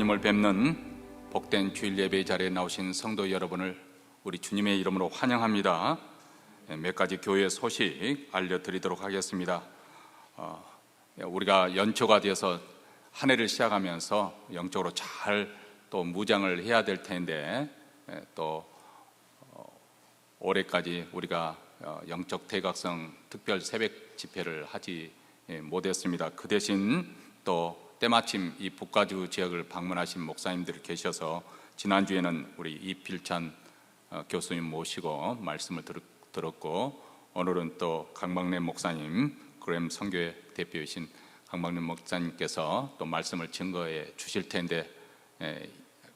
하나님을 뵙는 복된 주일 예배 자리에 나오신 성도 여러분을 우리 주님의 이름으로 환영합니다. 몇 가지 교회 소식 알려드리도록 하겠습니다. 우리가 연초가 되어서 한 해를 시작하면서 영적으로 잘 또 무장을 해야 될 텐데 또 올해까지 우리가 영적 대각성 특별 새벽 집회를 하지 못했습니다. 그 대신 또 때마침 이 북가주 지역을 방문하신 목사님들이 계셔서 지난주에는 우리 이필찬 교수님 모시고 말씀을 들었고, 오늘은 또 강박래 목사님, 그램 선교회 대표이신 강박래 목사님께서 또 말씀을 증거해 주실 텐데,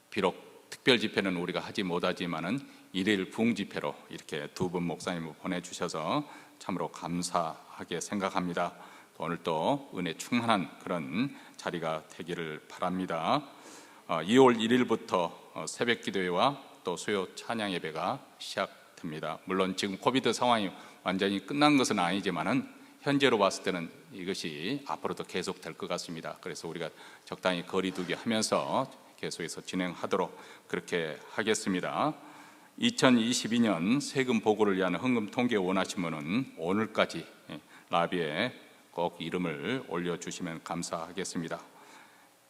비록 특별 집회는 우리가 하지 못하지만은 일일 부흥 집회로 이렇게 두 분 목사님을 보내주셔서 참으로 감사하게 생각합니다. 오늘 또 은혜 충만한 그런 자리가 되기를 바랍니다. 2월 1일부터 새벽 기도회와 또 수요 찬양 예배가 시작됩니다. 물론 지금 코비드 상황이 완전히 끝난 것은 아니지만은 현재로 봤을 때는 이것이 앞으로도 계속 될 것 같습니다. 그래서 우리가 적당히 거리두기 하면서 계속해서 진행하도록 그렇게 하겠습니다. 2022년 세금 보고를 위한 헌금 통계 원하시면은 오늘까지 라비에 꼭 이름을 올려주시면 감사하겠습니다.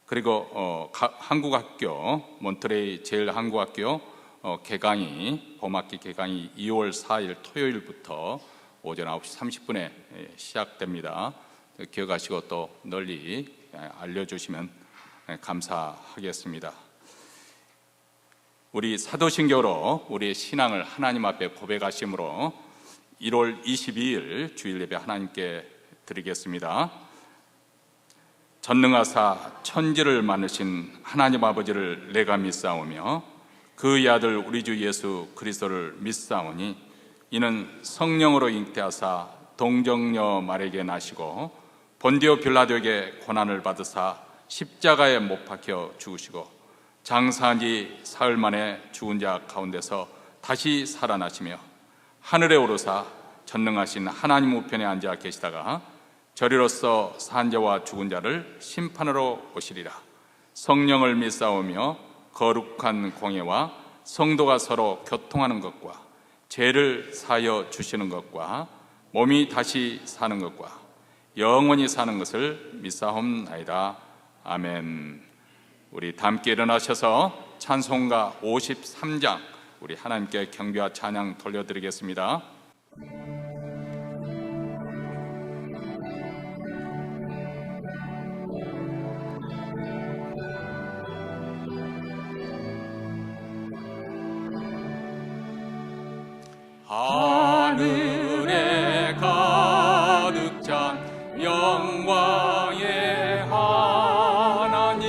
그리고 한국학교, 몬트레이 제일한국학교 개강이, 봄학기 개강이 2월 4일 토요일부터 오전 9시 30분에 시작됩니다. 기억하시고 또 널리 알려주시면 감사하겠습니다. 우리 사도신경으로 우리의 신앙을 하나님 앞에 고백하심으로 1월 22일 주일 예배 하나님께 드리겠습니다. 전능하사 천지를 만드신 하나님 아버지를 내가 믿사오며 그의 아들 우리 주 예수 그리스도를 믿사오니 이는 성령으로 잉태하사 동정녀 마리아에게 나시고 본디오 빌라도에게 고난을 받으사 십자가에 못 박혀 죽으시고 장사한 지 사흘 만에 죽은 자 가운데서 다시 살아나시며 하늘에 오르사 전능하신 하나님 우편에 앉아 계시다가 저리로서 산 자와 죽은 자를 심판하러 오시리라. 성령을 믿사오며 거룩한 공예와 성도가 서로 교통하는 것과 죄를 사하여 주시는 것과 몸이 다시 사는 것과 영원히 사는 것을 믿사옵나이다. 아멘. 우리 다 함께 일어나셔서 찬송가 53장 우리 하나님께 경배와 찬양 돌려드리겠습니다. 하늘에 가득 찬 영광의 하나님,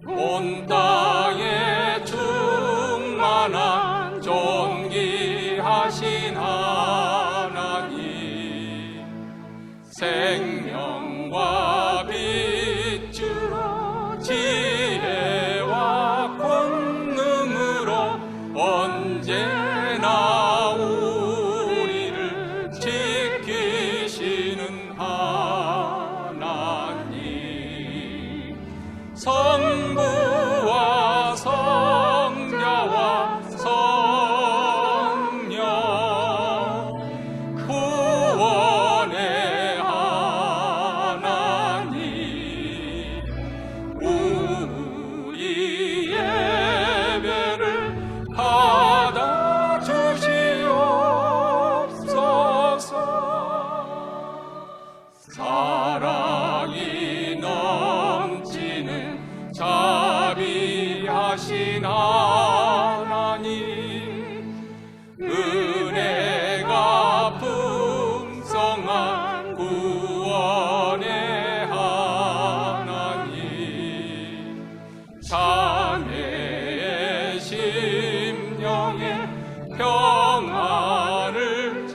온 땅에 충만한 존귀하신 하나님, 생명과 빛으로 지혜와 권능으로 언제나 우리를 지키시는 하나님, 성부와 성자와 성령 구원의 하나님, 우리 예배를 받아 주시옵소서. 사랑이 넘치는 자비하신 하나님, 은혜가 풍성한 구원의 하나님, 자매의 심령에 평안을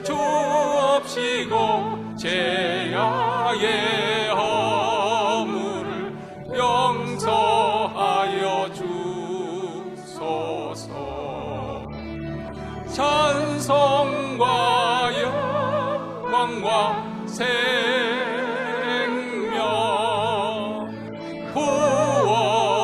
주옵시고 죄악의 허물을 용서하여 주소서. 찬송과 영광과 생명 구원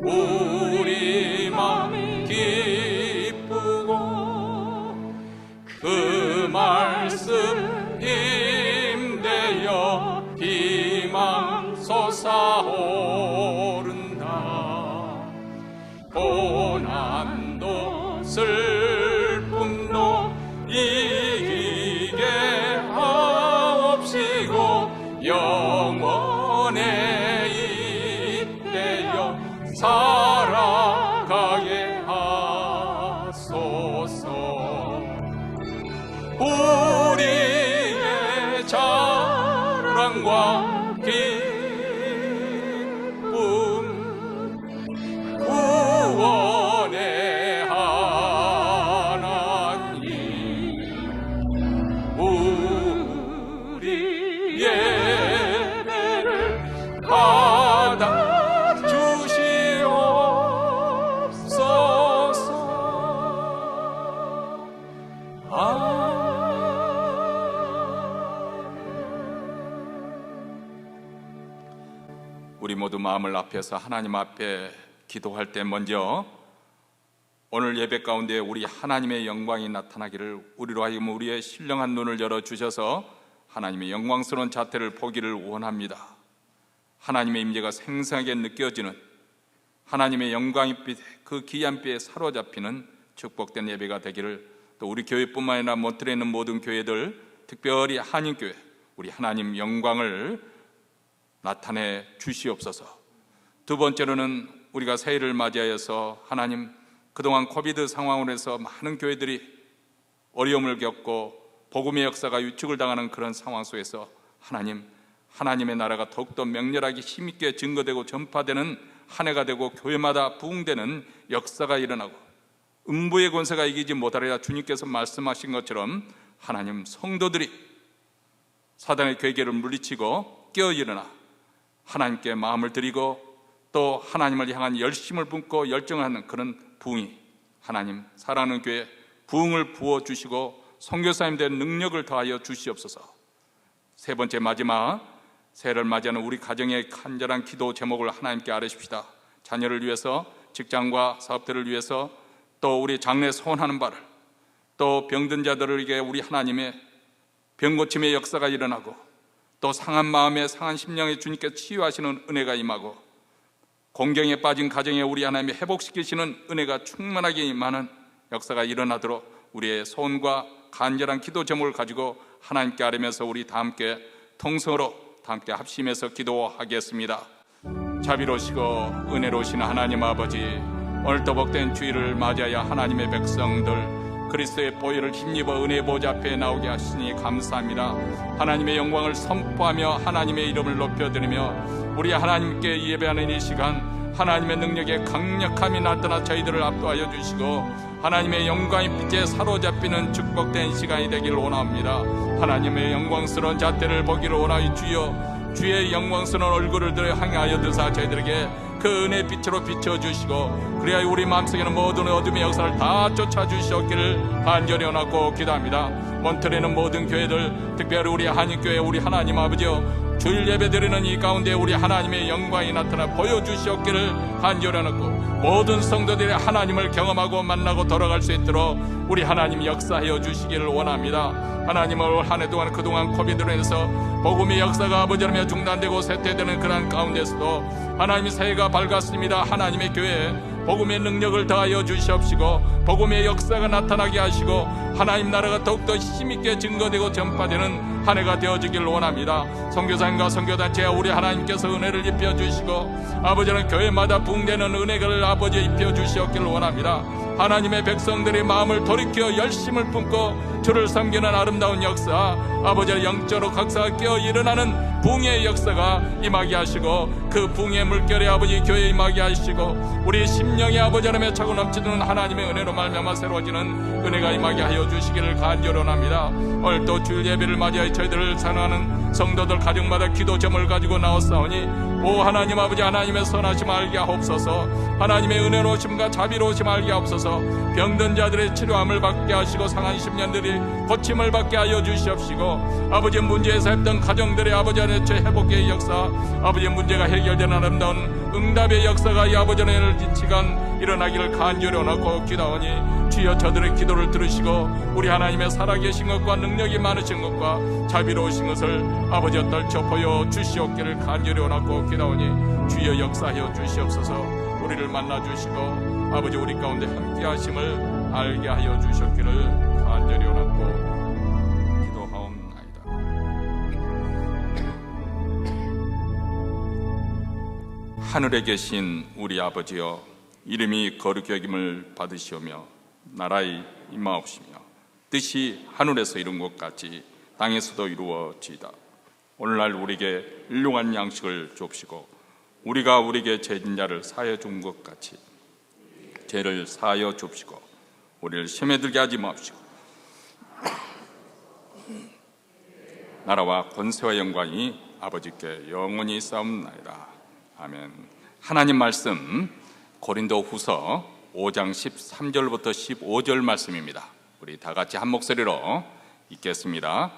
우리 마음이 기쁘고 그 말씀 힘되어 희망 솟아오른다. 고난도 슬픔도 이기게 하옵시고 영원에 잇대어 살아가게 하소서. 우리의 자랑과 기쁨 구원의 하나님 우리 예배를 받아 주시옵소서. 우리 모두 마음을 앞에서 하나님 앞에 기도할 때 먼저 오늘 예배 가운데 우리 하나님의 영광이 나타나기를 우리로 하여금 우리의 신령한 눈을 열어주셔서 하나님의 영광스러운 자태를 보기를 원합니다. 하나님의 임재가 생생하게 느껴지는 하나님의 영광의 빛, 그 귀한 빛에 사로잡히는 축복된 예배가 되기를 또 우리 교회뿐만 아니라 몬트레에 있는 모든 교회들, 특별히 한인교회 우리 하나님 영광을 나타내 주시옵소서. 두 번째로는 우리가 새해를 맞이하여서 하나님 그동안 코비드 상황으로 해서 많은 교회들이 어려움을 겪고 복음의 역사가 위축을 당하는 그런 상황 속에서 하나님의 나라가 더욱더 맹렬하게 힘있게 증거되고 전파되는 한 해가 되고 교회마다 부흥되는 역사가 일어나고 음부의 권세가 이기지 못하리라 주님께서 말씀하신 것처럼 하나님 성도들이 사단의 괴계를 물리치고 깨어 일어나 하나님께 마음을 드리고 또 하나님을 향한 열심을 뿜고 열정을 하는 그런 부흥이 하나님 사랑하는 교회 부흥을 부어주시고 선교사님 된 능력을 더하여 주시옵소서. 세 번째 마지막 새해를 맞이하는 우리 가정의 간절한 기도 제목을 하나님께 아뢰십시다. 자녀를 위해서, 직장과 사업들을 위해서, 또 우리 장래 소원하는 바를, 또 병든 자들에게 우리 하나님의 병고침의 역사가 일어나고 또 상한 마음에 상한 심령에 주님께 치유하시는 은혜가 임하고 공경에 빠진 가정에 우리 하나님이 회복시키시는 은혜가 충만하게 임하는 역사가 일어나도록 우리의 소원과 간절한 기도 제목을 가지고 하나님께 아뢰면서 우리 다 함께 통성으로 다 함께 합심해서 기도하겠습니다. 자비로우시고 은혜로우신 하나님 아버지, 오늘도 복된 주일을 맞이하여 하나님의 백성들 그리스도의 보혈을 힘입어 은혜의 보좌 앞에 나오게 하시니 감사합니다. 하나님의 영광을 선포하며 하나님의 이름을 높여드리며 우리 하나님께 예배하는 이 시간 하나님의 능력의 강력함이 나타나 저희들을 압도하여 주시고 하나님의 영광의 빛에 사로잡히는 축복된 시간이 되기를 원합니다. 하나님의 영광스러운 자태를 보기를 원하여 주여 주의 영광스러운 얼굴을 들어 향하여 드사 저희들에게 그 은혜의 빛으로 비춰주시고 그래야 우리 마음속에는 모든 어둠의 역사를 다 쫓아주시옵기를 간절히 원하고 기도합니다. 몬트레는 모든 교회들, 특별히 우리 한인교회 우리 하나님 아버지여 주일 예배 드리는 이 가운데 우리 하나님의 영광이 나타나 보여주시옵기를 간절히 원하고 모든 성도들이 하나님을 경험하고 만나고 돌아갈 수 있도록 우리 하나님 역사하여 주시기를 원합니다. 하나님을 한 해 동안 그동안 코비드로 인해서 복음의 역사가 아버지라며 중단되고 쇠퇴되는 그런 가운데서도 하나님의 새해가 밝았습니다. 하나님의 교회에 복음의 능력을 더하여 주시옵시고 복음의 역사가 나타나게 하시고 하나님 나라가 더욱더 힘있게 증거되고 전파되는 한 해가 되어지기를 원합니다. 선교사님과 선교단체와 우리 하나님께서 은혜를 입혀주시고 아버지는 교회마다 부흥되는 은혜를 아버지 입혀주시옵기를 원합니다. 하나님의 백성들의 마음을 돌이켜 열심을 품고 주를 섬기는 아름다운 역사 아버지의 영적으로 각사가 깨어 일어나는 부흥의 역사가 임하게 하시고 그 부흥의 물결에 아버지 교회에 임하게 하시고 우리 심령의 아버지 하나님의 차고 넘치는 하나님의 은혜로 말미암아 새로워지는 은혜가 임하게 하여 주시기를 간절히 원합니다. 오늘 또 주일 예배를 맞이하여 저희들을 사랑하는 성도들 가정마다 기도 제목을 가지고 나왔사오니 오 하나님 아버지 하나님의 선하심 알게 하옵소서 하나님의 은혜로우심과 자비로우심 알게 하옵소서 병든 자들의 치료함을 받게 하시고 상한 심령들이 고침을 받게 하여 주시옵시고 아버지 문제에서 했던 가정들의 아버지 안에 회복의 역사 아버지 문제가 해결되는 아름다운 응답의 역사가 이 아버지 오늘 이 시간 일어나기를 간절히 원하고 기도하오니 주여 저들의 기도를 들으시고 우리 하나님의 살아계신 것과 능력이 많으신 것과 자비로우신 것을 아버지 떨쳐 보여 주시옵기를 간절히 원하고 기도하오니 주여 역사하여 주시옵소서. 우리를 만나 주시고 아버지 우리 가운데 함께 하심을 알게 하여 주셨기를 간절히 원하고 기도하옵나이다. 하늘에 계신 우리 아버지여, 이름이 거룩히 여김을 받으시오며 나라의 임하옵시며 뜻이 하늘에서 이룬 것 같이 땅에서도 이루어지이다. 오늘날 우리에게 일용할 양식을 주옵시고 우리가 우리에게 죄진 자를 사하여 준 것 같이 죄를 사하여 주옵시고 우리를 시험에 들게 하지 마옵시고 나라와 권세와 영광이 아버지께 영원히 싸움나이다. 아멘. 하나님 말씀 고린도후서 5장 13절부터 15절 말씀입니다. 우리 다 같이 한 목소리로 읽겠습니다.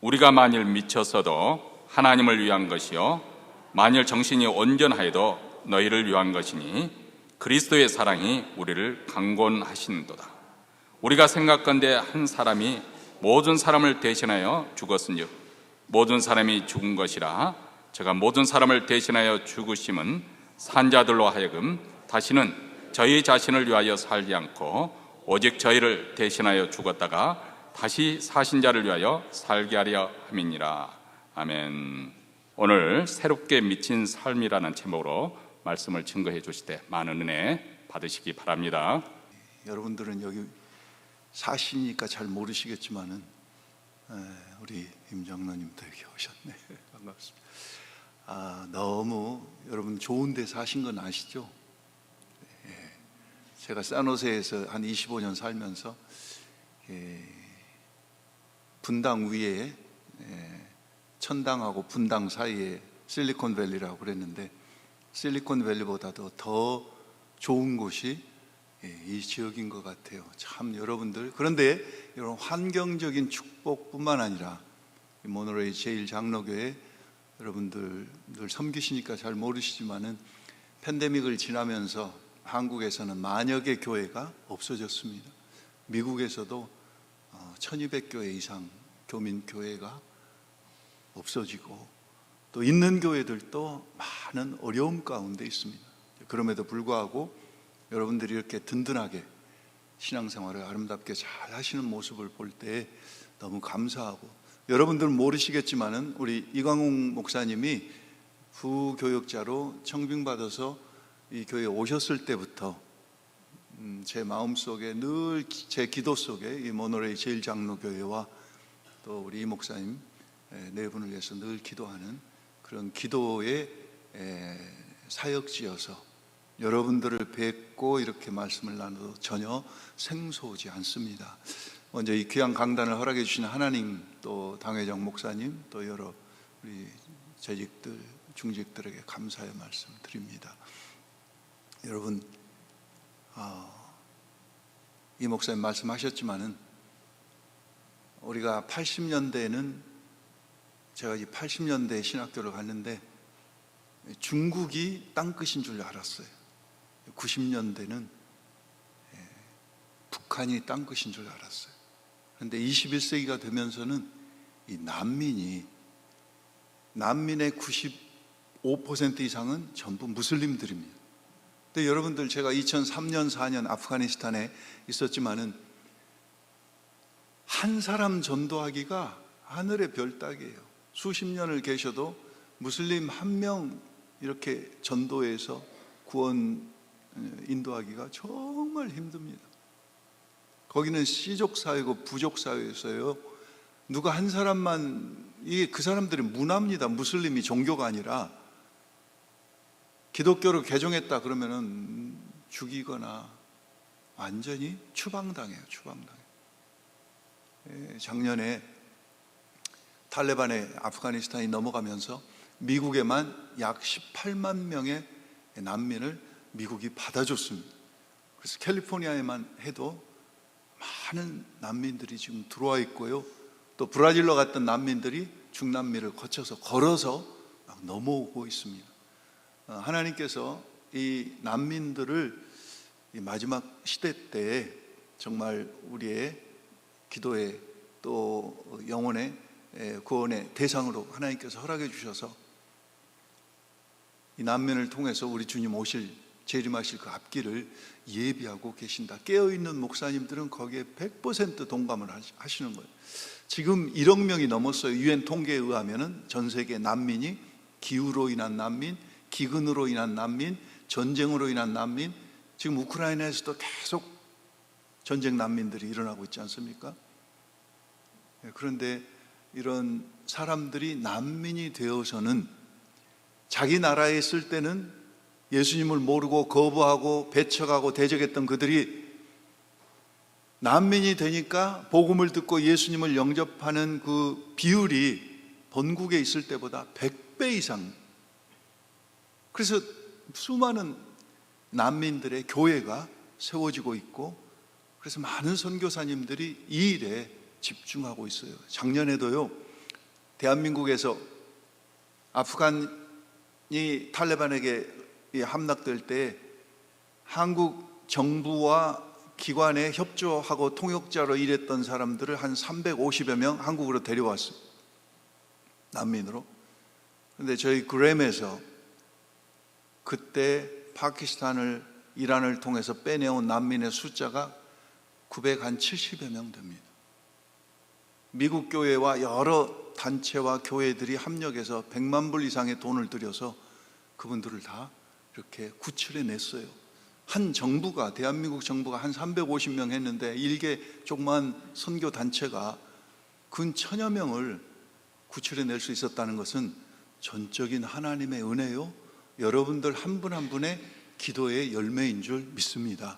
우리가 만일 미쳐서도 하나님을 위한 것이요 만일 정신이 온전하여도 너희를 위한 것이니 그리스도의 사랑이 우리를 강권하신도다. 우리가 생각건대 한 사람이 모든 사람을 대신하여 죽었은즉 모든 사람이 죽은 것이라 제가 모든 사람을 대신하여 죽으심은 산자들로 하여금 다시는 저희 자신을 위하여 살지 않고 오직 저희를 대신하여 죽었다가 다시 사신 자를 위하여 살게 하려 함이니라. 아멘. 오늘 새롭게 미친 삶이라는 제목으로 말씀을 증거해 주실 때 많은 은혜 받으시기 바랍니다. 여러분들은 여기 사시니까 잘 모르시겠지만은 우리 임장로님도 여기 오셨네. 반갑습니다. 너무 여러분 좋은 데 사신 건 아시죠? 제가 산호세에서 한 25년 살면서 분당 위에 천당하고 분당 사이에 실리콘밸리라고 그랬는데 실리콘밸리보다도 더 좋은 곳이 이 지역인 것 같아요. 참 여러분들, 그런데 이런 환경적인 축복뿐만 아니라 모노레일 제1장로교회 여러분들 늘 섬기시니까 잘 모르시지만은 팬데믹을 지나면서 한국에서는 만여 개 교회가 없어졌습니다. 미국에서도 1200교회 이상 교민교회가 없어지고 또 있는 교회들도 많은 어려움 가운데 있습니다. 그럼에도 불구하고 여러분들이 이렇게 든든하게 신앙생활을 아름답게 잘 하시는 모습을 볼 때 너무 감사하고, 여러분들은 모르시겠지만은 우리 이광웅 목사님이 부교역자로 청빙받아서 이 교회에 오셨을 때부터 제 마음속에 늘 제 기도 속에 이 모노레일 제1장로교회와 또 우리 이 목사님 네 분을 위해서 늘 기도하는 그런 기도의 사역지여서 여러분들을 뵙고 이렇게 말씀을 나눠도 전혀 생소하지 않습니다. 먼저 이 귀한 강단을 허락해 주신 하나님, 또 당회장 목사님, 또 여러 우리 재직들, 중직들에게 감사의 말씀 드립니다. 여러분, 이 목사님 말씀하셨지만은 우리가 80년대에는 제가 이 80년대 신학교를 갔는데 중국이 땅끝인 줄 알았어요. 90년대는 북한이 땅끝인 줄 알았어요. 그런데 21세기가 되면서는 이 난민의 95% 이상은 전부 무슬림들입니다. 근데 여러분들, 제가 2003년 4년 아프가니스탄에 있었지만은 한 사람 전도하기가 하늘의 별 따기예요. 수십 년을 계셔도 무슬림 한 명 이렇게 전도해서 구원 인도하기가 정말 힘듭니다. 거기는 씨족 사회고 부족 사회에서요, 누가 한 사람만, 이게 그 사람들이 문화입니다. 무슬림이 종교가 아니라 기독교로 개종했다 그러면은 죽이거나 완전히 추방당해요. 작년에 탈레반의 아프가니스탄이 넘어가면서 미국에만 약 18만 명의 난민을 미국이 받아줬습니다. 그래서 캘리포니아에만 해도 많은 난민들이 지금 들어와 있고요, 또 브라질로 갔던 난민들이 중남미를 거쳐서 걸어서 막 넘어오고 있습니다. 하나님께서 이 난민들을 이 마지막 시대 때에 정말 우리의 기도의 또 영혼의 구원의 대상으로 하나님께서 허락해 주셔서 이 난민을 통해서 우리 주님 재림하실 그 앞길을 예비하고 계신다. 깨어있는 목사님들은 거기에 100% 동감을 하시는 거예요. 지금 1억 명이 넘었어요. UN 통계에 의하면 전 세계 난민이 기후로 인한 난민, 기근으로 인한 난민, 전쟁으로 인한 난민, 지금 우크라이나에서도 계속 전쟁 난민들이 일어나고 있지 않습니까? 그런데 이런 사람들이 난민이 되어서는 자기 나라에 있을 때는 예수님을 모르고 거부하고 배척하고 대적했던 그들이 난민이 되니까 복음을 듣고 예수님을 영접하는 그 비율이 본국에 있을 때보다 100배 이상. 그래서 수많은 난민들의 교회가 세워지고 있고, 그래서 많은 선교사님들이 이 일에 집중하고 있어요. 작년에도요, 대한민국에서 아프간이 탈레반에게 함락될 때 한국 정부와 기관에 협조하고 통역자로 일했던 사람들을 한 350여 명 한국으로 데려왔어요. 난민으로. 그런데 저희 그램에서 그때 파키스탄을, 이란을 통해서 빼내온 난민의 숫자가 970여 명 됩니다. 미국 교회와 여러 단체와 교회들이 합력해서 100만 불 이상의 돈을 들여서 그분들을 다 이렇게 구출해 냈어요. 한 정부가, 대한민국 정부가 한 350명 했는데 일개 조그만 선교 단체가 근 1000여 명을 구출해 낼 수 있었다는 것은 전적인 하나님의 은혜요, 여러분들 한 분 한 분의 기도의 열매인 줄 믿습니다.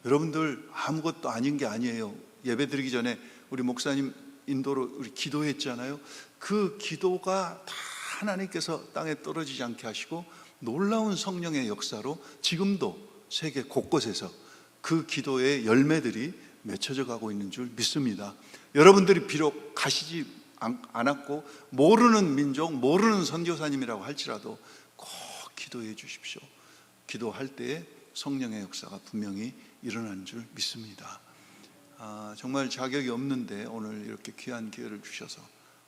여러분들 아무것도 아닌 게 아니에요. 예배 드리기 전에 우리 목사님 인도로 우리 기도했잖아요. 그 기도가 다 하나님께서 땅에 떨어지지 않게 하시고 놀라운 성령의 역사로 지금도 세계 곳곳에서 그 기도의 열매들이 맺혀져 가고 있는 줄 믿습니다. 여러분들이 비록 가시지 않았고 모르는 민족, 모르는 선교사님이라고 할지라도 꼭 기도해 주십시오. 기도할 때에 성령의 역사가 분명히 일어나는 줄 믿습니다. 정말 자격이 없는데 오늘 이렇게 귀한 기회를 주셔서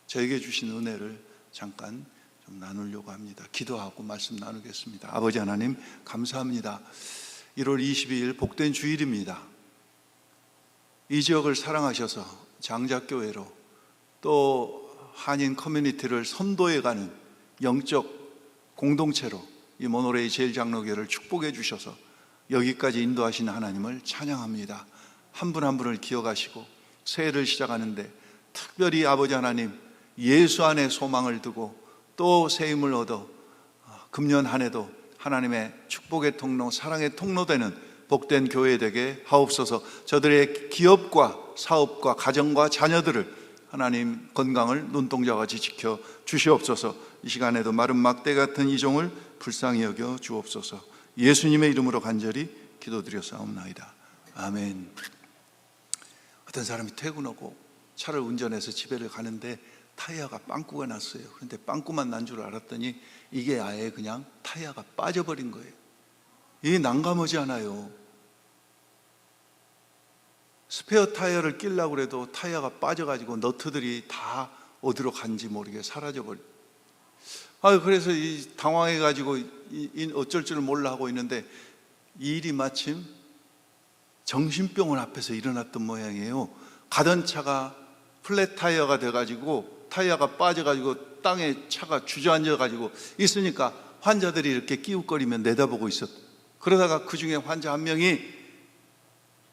저에게 주신 은혜를 잠깐 좀 나누려고 합니다. 기도하고 말씀 나누겠습니다. 아버지 하나님 감사합니다. 1월 22일 복된 주일입니다. 이 지역을 사랑하셔서 장작교회로 또 한인 커뮤니티를 선도해가는 영적 공동체로 이 모노레이 제일장로교회를 축복해 주셔서 여기까지 인도하신 하나님을 찬양합니다. 한 분 한 분을 기억하시고 새해를 시작하는데 특별히 아버지 하나님 예수 안에 소망을 두고 또 새 힘을 얻어 금년 한 해도 하나님의 축복의 통로, 사랑의 통로되는 복된 교회 되게 하옵소서. 저들의 기업과 사업과 가정과 자녀들을 하나님 건강을 눈동자같이 지켜 주시옵소서. 이 시간에도 마른 막대 같은 이 종을 불쌍히 여겨 주옵소서. 예수님의 이름으로 간절히 기도드렸사옵나이다. 아멘. 어떤 사람이 퇴근하고 차를 운전해서 집에를 가는데 타이어가 빵꾸가 났어요. 그런데 빵꾸만 난 줄 알았더니 이게 아예 그냥 타이어가 빠져버린 거예요. 이게 난감하지 않아요. 스페어 타이어를 끼려고 해도 타이어가 빠져가지고 너트들이 다 어디로 간지 모르게 사라져버려. 그래서 당황해가지고 어쩔 줄 몰라 하고 있는데 이 일이 마침 정신병원 앞에서 일어났던 모양이에요. 가던 차가 플랫 타이어가 돼가지고 타이어가 빠져가지고 땅에 차가 주저앉아가지고 있으니까 환자들이 이렇게 끼웃거리면 내다보고 있었. 그러다가 그 중에 환자 한 명이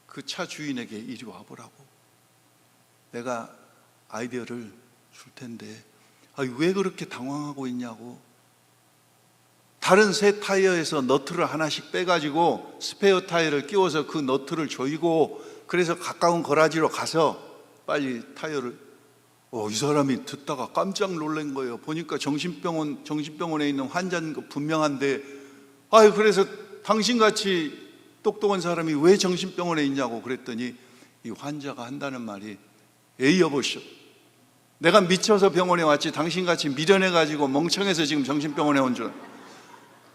그 차 주인에게 이리 와보라고, 내가 아이디어를 줄 텐데 왜 그렇게 당황하고 있냐고. 다른 새 타이어에서 너트를 하나씩 빼가지고 스페어 타이어를 끼워서 그 너트를 조이고, 그래서 가까운 거라지로 가서 빨리 타이어를. 이 사람이 듣다가 깜짝 놀란 거예요. 보니까 정신병원에 있는 환자인 거 분명한데, 그래서 당신같이 똑똑한 사람이 왜 정신병원에 있냐고 그랬더니 이 환자가 한다는 말이, 에이 여보시오, 내가 미쳐서 병원에 왔지 당신같이 미련해가지고 멍청해서 지금 정신병원에 온 줄.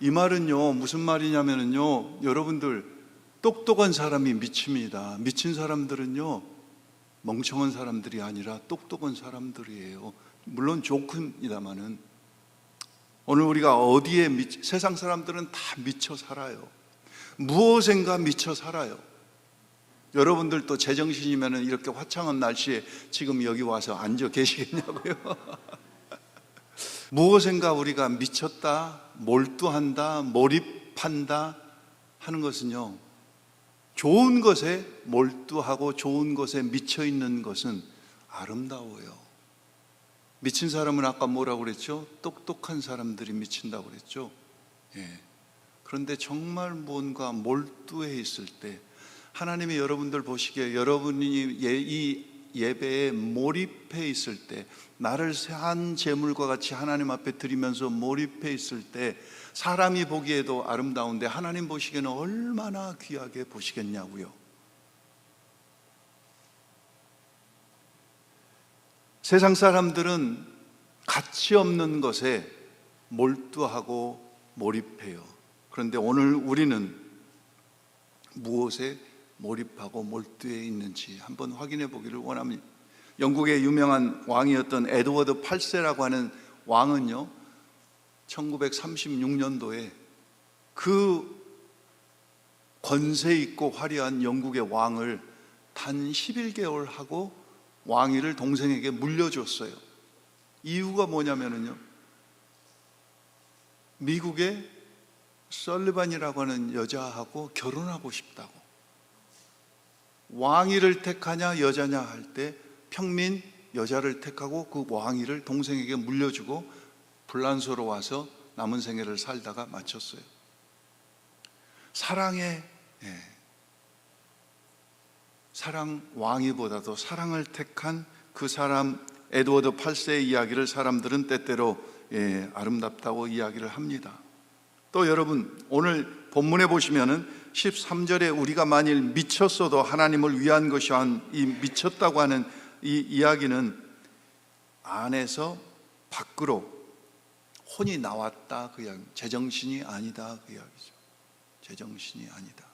이 말은요, 무슨 말이냐면요, 여러분들, 똑똑한 사람이 미칩니다. 미친 사람들은요, 멍청한 사람들이 아니라 똑똑한 사람들이에요. 물론 조크입니다마는. 오늘 우리가 어디에 세상 사람들은 다 미쳐 살아요. 무엇인가 미쳐 살아요. 여러분들도 제정신이면 이렇게 화창한 날씨에 지금 여기 와서 앉아 계시겠냐고요? 무엇인가 우리가 미쳤다, 몰두한다, 몰입한다 하는 것은요, 좋은 것에 몰두하고 좋은 것에 미쳐 있는 것은 아름다워요. 미친 사람은 아까 뭐라고 그랬죠? 똑똑한 사람들이 미친다고 그랬죠. 예. 그런데 정말 무언가 몰두해 있을 때, 하나님이 여러분들 보시기에 여러분이 이 예배에 몰입해 있을 때, 나를 한 제물과 같이 하나님 앞에 드리면서 몰입해 있을 때, 사람이 보기에도 아름다운데 하나님 보시기에는 얼마나 귀하게 보시겠냐고요. 세상 사람들은 가치 없는 것에 몰두하고 몰입해요. 그런데 오늘 우리는 무엇에 몰입하고 몰두해 있는지 한번 확인해 보기를 원합니다. 영국의 유명한 왕이었던 에드워드 8세라고 하는 왕은요, 1936년도에 그 권세 있고 화려한 영국의 왕을 단 11개월 하고 왕위를 동생에게 물려줬어요. 이유가 뭐냐면요, 미국의 설리반이라고 하는 여자하고 결혼하고 싶다고. 왕위를 택하냐 여자냐 할 때 평민 여자를 택하고 그 왕위를 동생에게 물려주고 불란서로 와서 남은 생애를 살다가 마쳤어요. 사랑의 사랑 왕위보다도 사랑을 택한 그 사람 에드워드 8세의 이야기를 사람들은 때때로 아름답다고 이야기를 합니다. 또 여러분, 오늘 본문에 보시면은 13절에 우리가 만일 미쳤어도 하나님을 위한 것이 이 미쳤다고 하는 이 이야기는 안에서 밖으로 혼이 나왔다 그 이야기, 제정신이 아니다 그 이야기죠. 제정신이 아니다.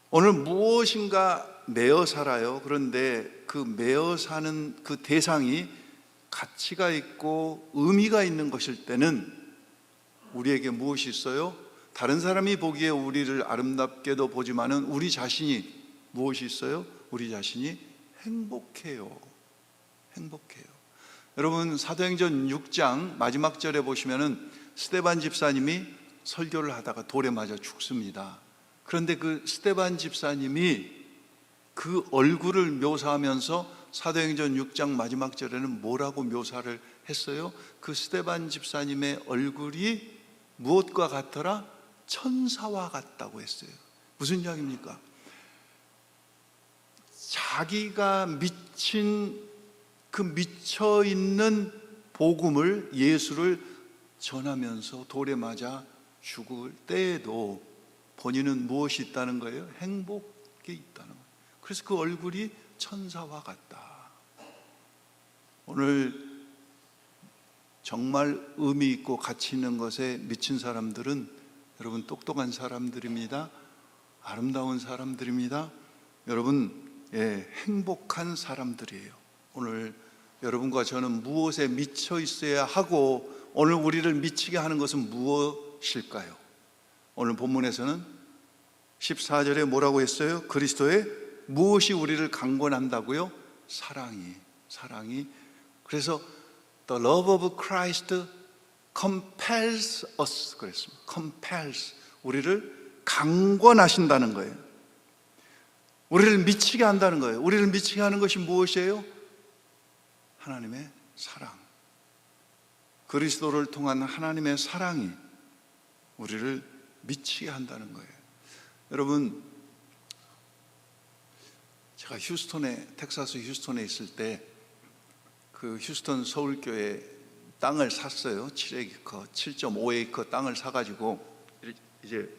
오늘 무엇인가 매어 살아요. 그런데 그 매어 사는 그 대상이 가치가 있고 의미가 있는 것일 때는 우리에게 무엇이 있어요? 다른 사람이 보기에 우리를 아름답게도 보지만은 우리 자신이 무엇이 있어요? 우리 자신이 행복해요. 행복해요. 여러분, 사도행전 6장 마지막 절에 보시면은 스데반 집사님이 설교를 하다가 돌에 맞아 죽습니다. 그런데 그 스데반 집사님이 그 얼굴을 묘사하면서 사도행전 6장 마지막 절에는 뭐라고 묘사를 했어요? 그 스데반 집사님의 얼굴이 무엇과 같더라? 천사와 같다고 했어요. 무슨 이야기입니까? 자기가 미친 그 미쳐있는 복음을, 예수를 전하면서 돌에 맞아 죽을 때에도 본인은 무엇이 있다는 거예요? 행복이 있다는 거예요. 그래서 그 얼굴이 천사와 같다. 오늘 정말 의미 있고 가치 있는 것에 미친 사람들은 여러분 똑똑한 사람들입니다. 아름다운 사람들입니다. 여러분, 행복한 사람들이에요. 오늘 여러분과 저는 무엇에 미쳐 있어야 하고 오늘 우리를 미치게 하는 것은 무엇일까요? 오늘 본문에서는 14절에 뭐라고 했어요? 그리스도의 무엇이 우리를 강권한다고요? 사랑이. 그래서 The love of Christ compels us 그랬습니다. compels, 우리를 강권하신다는 거예요. 우리를 미치게 한다는 거예요. 우리를 미치게 하는 것이 무엇이에요? 하나님의 사랑. 그리스도를 통한 하나님의 사랑이 우리를 미치게 한다는 거예요. 여러분, 제가 텍사스 휴스턴에 있을 때 그 휴스턴 서울교회 땅을 샀어요. 7.5에이커 땅을 사가지고 이제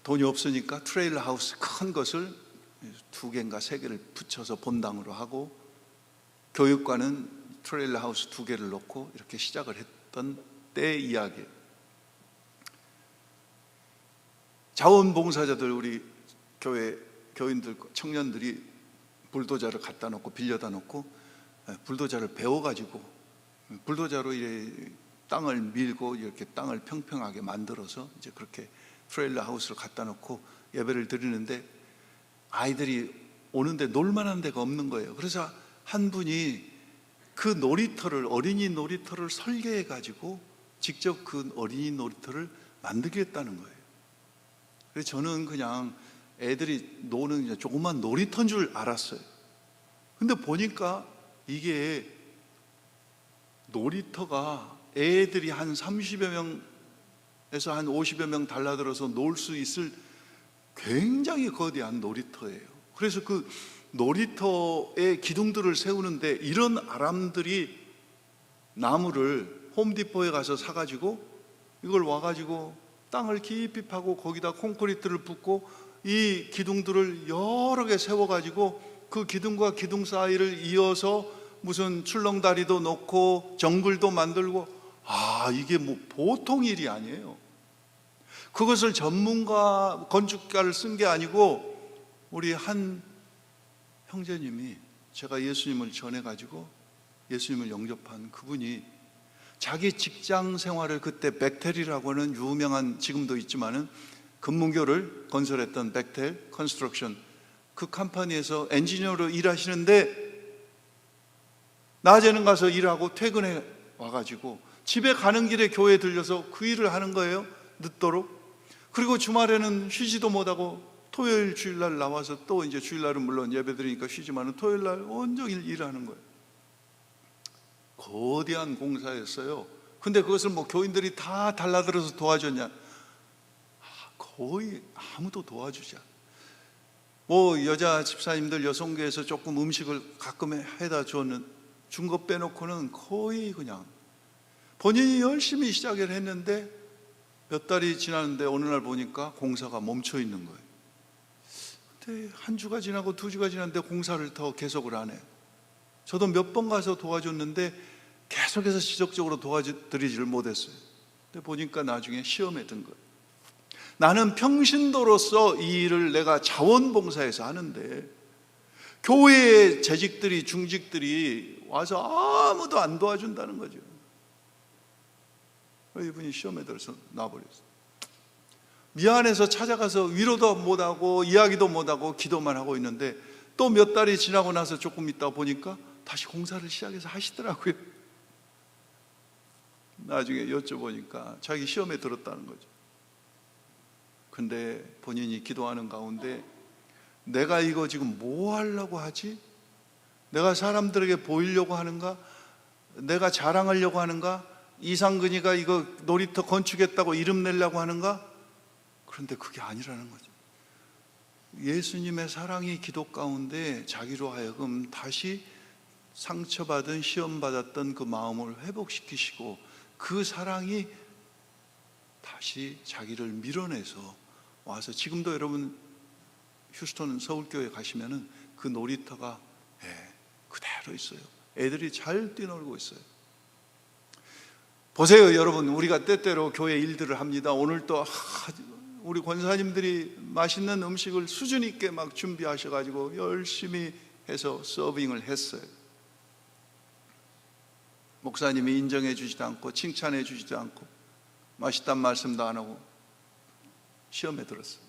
돈이 없으니까 트레일러 하우스 큰 것을 2개인가 3개를 붙여서 본당으로 하고 교육관은 트레일러 하우스 2개를 놓고 이렇게 시작을 했던 때 이야기예요. 자원봉사자들, 우리 교회 교인들, 청년들이 불도저를 갖다 놓고 빌려다 놓고 불도저를 배워가지고 불도저로 땅을 밀고 이렇게 땅을 평평하게 만들어서 이제 그렇게 트레일러 하우스를 갖다 놓고 예배를 드리는데 아이들이 오는데 놀만한 데가 없는 거예요. 그래서 한 분이 그 놀이터를, 어린이 놀이터를 설계해 가지고 직접 그 어린이 놀이터를 만들겠다는 거예요. 그래서 저는 그냥 애들이 노는 그냥 조그만 놀이터인 줄 알았어요. 근데 보니까 이게 놀이터가 애들이 한 30여 명에서 한 50여 명 달라들어서 놀 수 있을 굉장히 거대한 놀이터예요. 그래서 그 놀이터에 기둥들을 세우는데 이런 아람들이 나무를 홈디포에 가서 사가지고 이걸 와가지고 땅을 깊이 파고 거기다 콘크리트를 붓고 이 기둥들을 여러 개 세워가지고 그 기둥과 기둥 사이를 이어서 무슨 출렁다리도 놓고 정글도 만들고, 이게 뭐 보통 일이 아니에요. 그것을 전문가, 건축가를 쓴 게 아니고 우리 한 형제님이, 제가 예수님을 전해가지고 예수님을 영접한 그분이 자기 직장 생활을, 그때 벡텔이라고 하는 유명한, 지금도 있지만은 금문교를 건설했던 벡텔 컨스트럭션, 그 컴퍼니에서 엔지니어로 일하시는데 낮에는 가서 일하고 퇴근해 와가지고 집에 가는 길에 교회에 들려서 그 일을 하는 거예요. 늦도록. 그리고 주말에는 쉬지도 못하고 토요일 주일날 나와서 또 이제 주일날은 물론 예배드리니까 쉬지만은 토요일날 온종일 일하는 거예요. 거대한 공사였어요. 근데 그것을 뭐 교인들이 다 달라들어서 도와줬냐? 거의 아무도 도와주지 않아요. 뭐 여자 집사님들 여성교회에서 조금 음식을 가끔 해다 준 거 빼놓고는 거의 그냥 본인이 열심히 시작을 했는데 몇 달이 지났는데 어느 날 보니까 공사가 멈춰 있는 거예요. 근데 한 주가 지나고 두 주가 지났는데 공사를 더 계속을 안 해요. 저도 몇 번 가서 도와줬는데 계속해서 지속적으로 도와드리지를 못했어요. 근데 보니까 나중에 시험에 든 거예요. 나는 평신도로서 이 일을 내가 자원봉사에서 하는데 교회의 재직들이, 중직들이 와서 아무도 안 도와준다는 거죠. 이분이 시험에 들어서 놔버렸어요. 미안해서 찾아가서 위로도 못하고 이야기도 못하고 기도만 하고 있는데 또 몇 달이 지나고 나서 조금 있다 보니까 다시 공사를 시작해서 하시더라고요. 나중에 여쭤보니까 자기 시험에 들었다는 거죠. 근데 본인이 기도하는 가운데 내가 이거 지금 뭐 하려고 하지? 내가 사람들에게 보이려고 하는가? 내가 자랑하려고 하는가? 이상근이가 이거 놀이터 건축했다고 이름 내려고 하는가? 그런데 그게 아니라는 거죠. 예수님의 사랑이 기도 가운데 자기로 하여금 다시 상처받은, 시험받았던 그 마음을 회복시키시고 그 사랑이 다시 자기를 밀어내서 와서 지금도 여러분 휴스턴 서울교회 가시면은 그 놀이터가 그대로 있어요. 애들이 잘 뛰놀고 있어요. 보세요 여러분, 우리가 때때로 교회 일들을 합니다. 오늘 또 우리 권사님들이 맛있는 음식을 수준 있게 막 준비하셔가지고 열심히 해서 서빙을 했어요. 목사님이 인정해 주지도 않고 칭찬해 주지도 않고 맛있단 말씀도 안 하고 시험에 들었어요.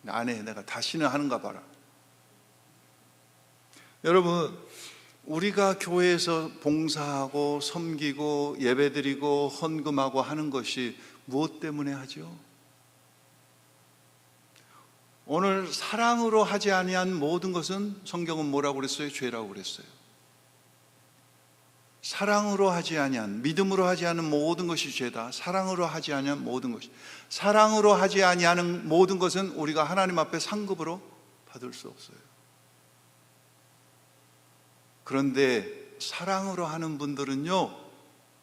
안 해, 내가 다시는 하는가 봐라. 여러분, 우리가 교회에서 봉사하고 섬기고 예배드리고 헌금하고 하는 것이 무엇 때문에 하죠? 오늘 사랑으로 하지 아니한 모든 것은 성경은 뭐라고 그랬어요? 죄라고 그랬어요. 사랑으로 하지 아니한, 믿음으로 하지 않은 모든 것이 죄다. 사랑으로 하지 아니한 모든 것이, 사랑으로 하지 아니하는 모든 것은 우리가 하나님 앞에 상급으로 받을 수 없어요. 그런데 사랑으로 하는 분들은요,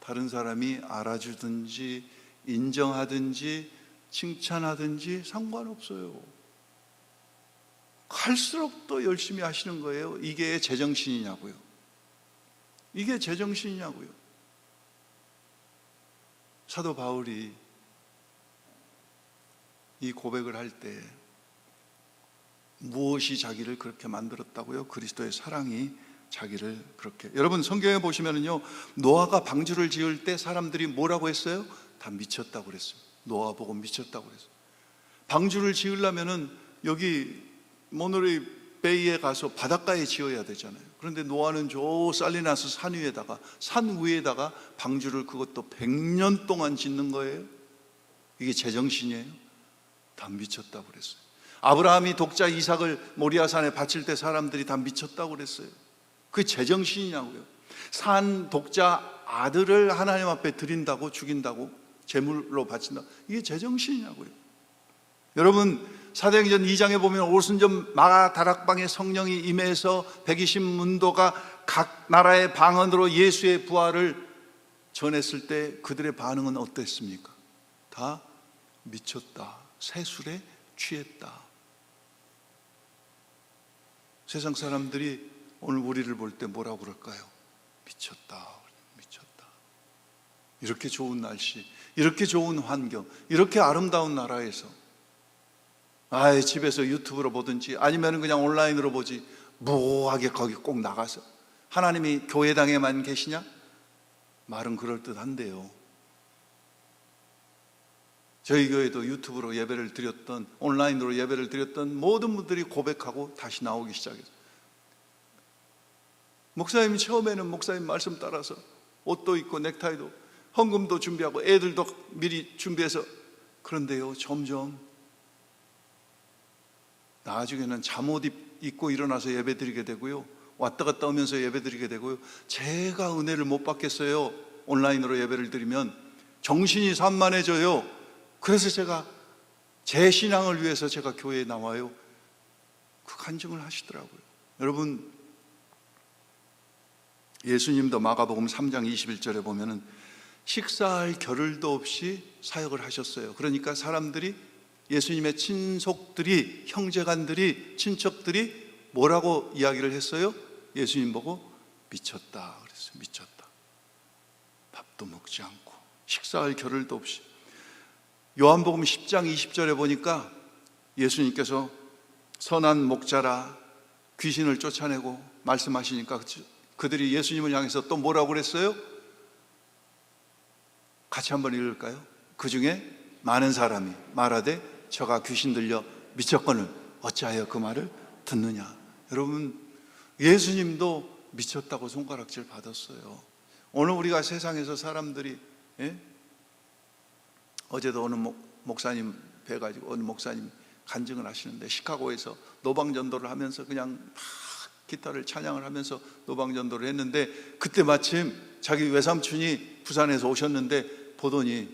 다른 사람이 알아주든지 인정하든지 칭찬하든지 상관없어요. 할수록 더 열심히 하시는 거예요. 이게 제정신이냐고요. 이게 제정신이냐고요. 사도 바울이 이 고백을 할 때 무엇이 자기를 그렇게 만들었다고요? 그리스도의 사랑이 자기를 그렇게. 여러분 성경에 보시면은요, 노아가 방주를 지을 때 사람들이 뭐라고 했어요? 다 미쳤다고 그랬어요. 노아 보고 미쳤다고 그랬어요. 방주를 지으려면은 여기 모노리 베이에 가서 바닷가에 지어야 되잖아요. 그런데 노아는 저 살리나스 산 위에다가 방주를, 그것도 100년 동안 짓는 거예요. 이게 제정신이에요? 다 미쳤다고 그랬어요. 아브라함이 독자 이삭을 모리아산에 바칠 때 사람들이 다 미쳤다고 그랬어요. 그게 제정신이냐고요. 산 독자 아들을 하나님 앞에 드린다고, 죽인다고, 제물로 바친다, 이게 제정신이냐고요. 여러분 사도행전 2장에 보면 오순절 마가다락방에 성령이 임해서 120문도가 각 나라의 방언으로 예수의 부활을 전했을 때 그들의 반응은 어땠습니까? 다 미쳤다, 새술에 취했다. 세상 사람들이 오늘 우리를 볼 때 뭐라고 그럴까요? 미쳤다, 미쳤다. 이렇게 좋은 날씨, 이렇게 좋은 환경, 이렇게 아름다운 나라에서 집에서 유튜브로 보든지 아니면 그냥 온라인으로 보지, 무하게 거기 꼭 나가서 하나님이 교회당에만 계시냐? 말은 그럴듯한데요. 저희 교회도 유튜브로 예배를 드렸던, 온라인으로 예배를 드렸던 모든 분들이 고백하고 다시 나오기 시작했어요. 목사님이 처음에는 목사님 말씀 따라서 옷도 입고 넥타이도, 헌금도 준비하고 애들도 미리 준비해서, 그런데요 점점 나중에는 잠옷 입고 일어나서 예배드리게 되고요, 왔다 갔다 오면서 예배드리게 되고요, 제가 은혜를 못 받겠어요. 온라인으로 예배를 드리면 정신이 산만해져요. 그래서 제가 제 신앙을 위해서 제가 교회에 나와요. 그 간증을 하시더라고요. 여러분 예수님도 마가복음 3장 21절에 보면은 식사할 겨를도 없이 사역을 하셨어요. 그러니까 사람들이, 예수님의 친속들이, 형제간들이, 친척들이 뭐라고 이야기를 했어요? 예수님 보고 미쳤다 그랬어요. 미쳤다. 밥도 먹지 않고 식사할 겨를도 없이. 요한복음 10장 20절에 보니까 예수님께서 선한 목자라 귀신을 쫓아내고 말씀하시니까 그들이 예수님을 향해서 또 뭐라고 그랬어요? 같이 한번 읽을까요? 그 중에 많은 사람이 말하되 저가 귀신 들려 미쳤거늘 어찌하여 그 말을 듣느냐. 여러분 예수님도 미쳤다고 손가락질 받았어요. 오늘 우리가 세상에서 사람들이, 어제도 어느 목사님 뵈가지고 어느 목사님 간증을 하시는데, 시카고에서 노방전도를 하면서 그냥 막 기타를 찬양을 하면서 노방전도를 했는데, 그때 마침 자기 외삼촌이 부산에서 오셨는데 보더니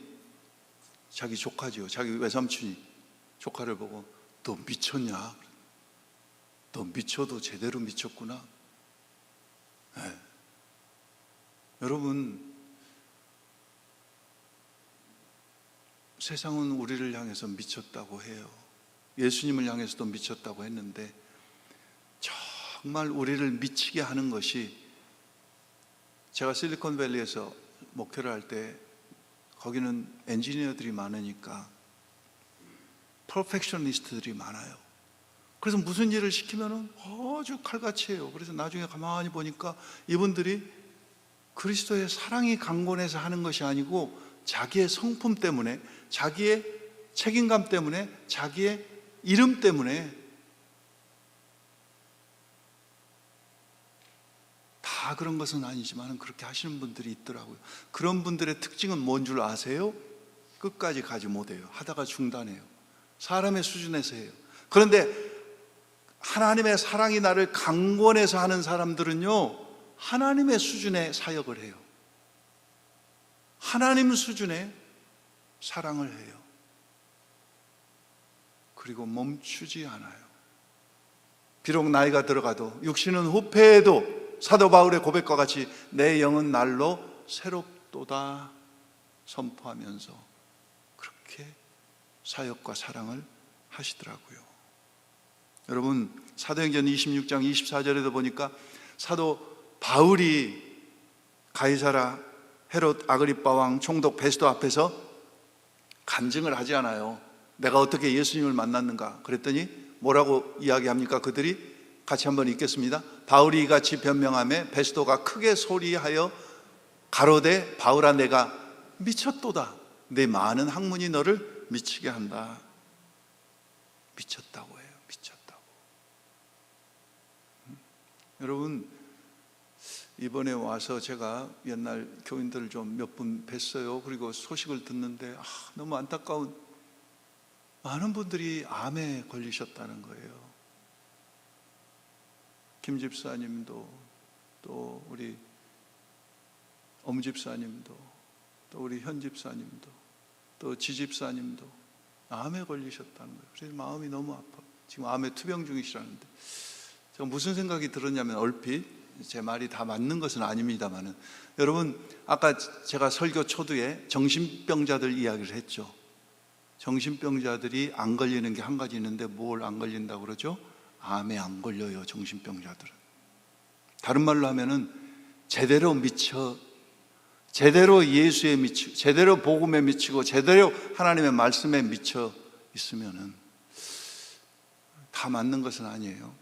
자기 조카지요, 자기 외삼촌이 조카를 보고 너 미쳤냐? 너 미쳐도 제대로 미쳤구나. 여러분 세상은 우리를 향해서 미쳤다고 해요. 예수님을 향해서도 미쳤다고 했는데, 정말 우리를 미치게 하는 것이, 제가 실리콘밸리에서 목회를 할 때 거기는 엔지니어들이 많으니까 퍼펙셔니스트들이 많아요. 그래서 무슨 일을 시키면 아주 칼같이 해요. 그래서 나중에 가만히 보니까 이분들이 그리스도의 사랑이 강권해서 하는 것이 아니고 자기의 성품 때문에, 자기의 책임감 때문에, 자기의 이름 때문에 다 그런 것은 아니지만 그렇게 하시는 분들이 있더라고요. 그런 분들의 특징은 뭔 줄 아세요? 끝까지 가지 못해요. 하다가 중단해요. 사람의 수준에서 해요. 그런데 하나님의 사랑이 나를 강권해서 하는 사람들은요, 하나님의 수준의 사역을 해요. 하나님 수준의 사랑을 해요. 그리고 멈추지 않아요. 비록 나이가 들어가도, 육신은 후패해도 사도 바울의 고백과 같이 내 영은 날로 새롭도다 선포하면서 그렇게 사역과 사랑을 하시더라고요. 여러분, 사도행전 26장 24절에도 보니까 사도 바울이 가이사라 헤롯 아그리빠 왕 총독 베스도 앞에서 간증을 하지 않아요. 내가 어떻게 예수님을 만났는가. 그랬더니 뭐라고 이야기합니까? 그들이 같이 한번 읽겠습니다. 바울이 이같이 변명하며 베스도가 크게 소리하여 가로되 바울아 내가 미쳤도다. 내 많은 학문이 너를 미치게 한다. 미쳤다고 해요. 미쳤다고. 여러분, 이번에 와서 제가 옛날 교인들을 좀 몇 분 뵀어요. 그리고 소식을 듣는데 너무 안타까운, 많은 분들이 암에 걸리셨다는 거예요. 김 집사님도, 또 우리 엄 집사님도, 또 우리 현 집사님도, 또 지 집사님도 암에 걸리셨다는 거예요. 그래서 마음이 너무 아파. 지금 암에 투병 중이시라는데, 제가 무슨 생각이 들었냐면, 얼핏 제 말이 다 맞는 것은 아닙니다만은, 여러분, 아까 제가 설교 초두에 정신병자들 이야기를 했죠. 정신병자들이 안 걸리는 게 한 가지 있는데 뭘 안 걸린다고 그러죠? 암에 안 걸려요, 정신병자들은. 다른 말로 하면은 제대로 미쳐, 제대로 예수에 미치고, 제대로 복음에 미치고, 제대로 하나님의 말씀에 미쳐 있으면은 다 맞는 것은 아니에요.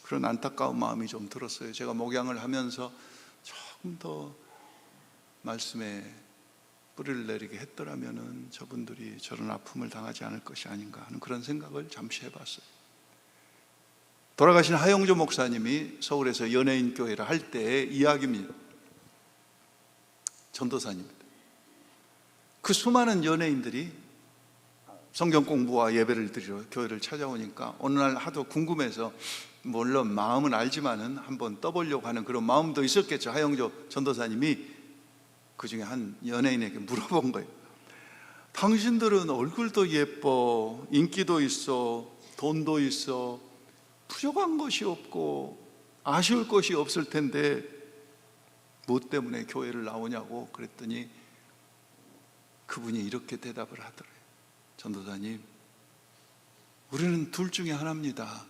그런 안타까운 마음이 좀 들었어요. 제가 목양을 하면서 조금 더 말씀에 뿌리를 내리게 했더라면은 저분들이 저런 아픔을 당하지 않을 것이 아닌가 하는 그런 생각을 잠시 해봤어요. 돌아가신 하영조 목사님이 서울에서 연예인 교회를 할 때의 이야기입니다. 전도사님입니다. 그 수많은 연예인들이 성경 공부와 예배를 드리러 교회를 찾아오니까 어느 날 하도 궁금해서, 물론 마음은 알지만은 한번 떠보려고 하는 그런 마음도 있었겠죠. 하영조 전도사님이 그 중에 한 연예인에게 물어본 거예요. 당신들은 얼굴도 예뻐, 인기도 있어, 돈도 있어, 부족한 것이 없고 아쉬울 것이 없을 텐데 뭐 때문에 교회를 나오냐고 그랬더니 그분이 이렇게 대답을 하더래요. 전도사님, 우리는 둘 중에 하나입니다.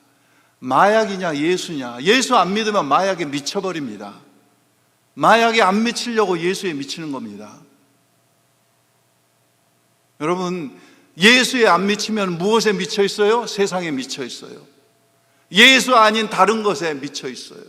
마약이냐 예수냐. 예수 안 믿으면 마약에 미쳐버립니다. 마약에 안 미치려고 예수에 미치는 겁니다. 여러분, 예수에 안 미치면 무엇에 미쳐 있어요? 세상에 미쳐 있어요. 예수 아닌 다른 것에 미쳐 있어요.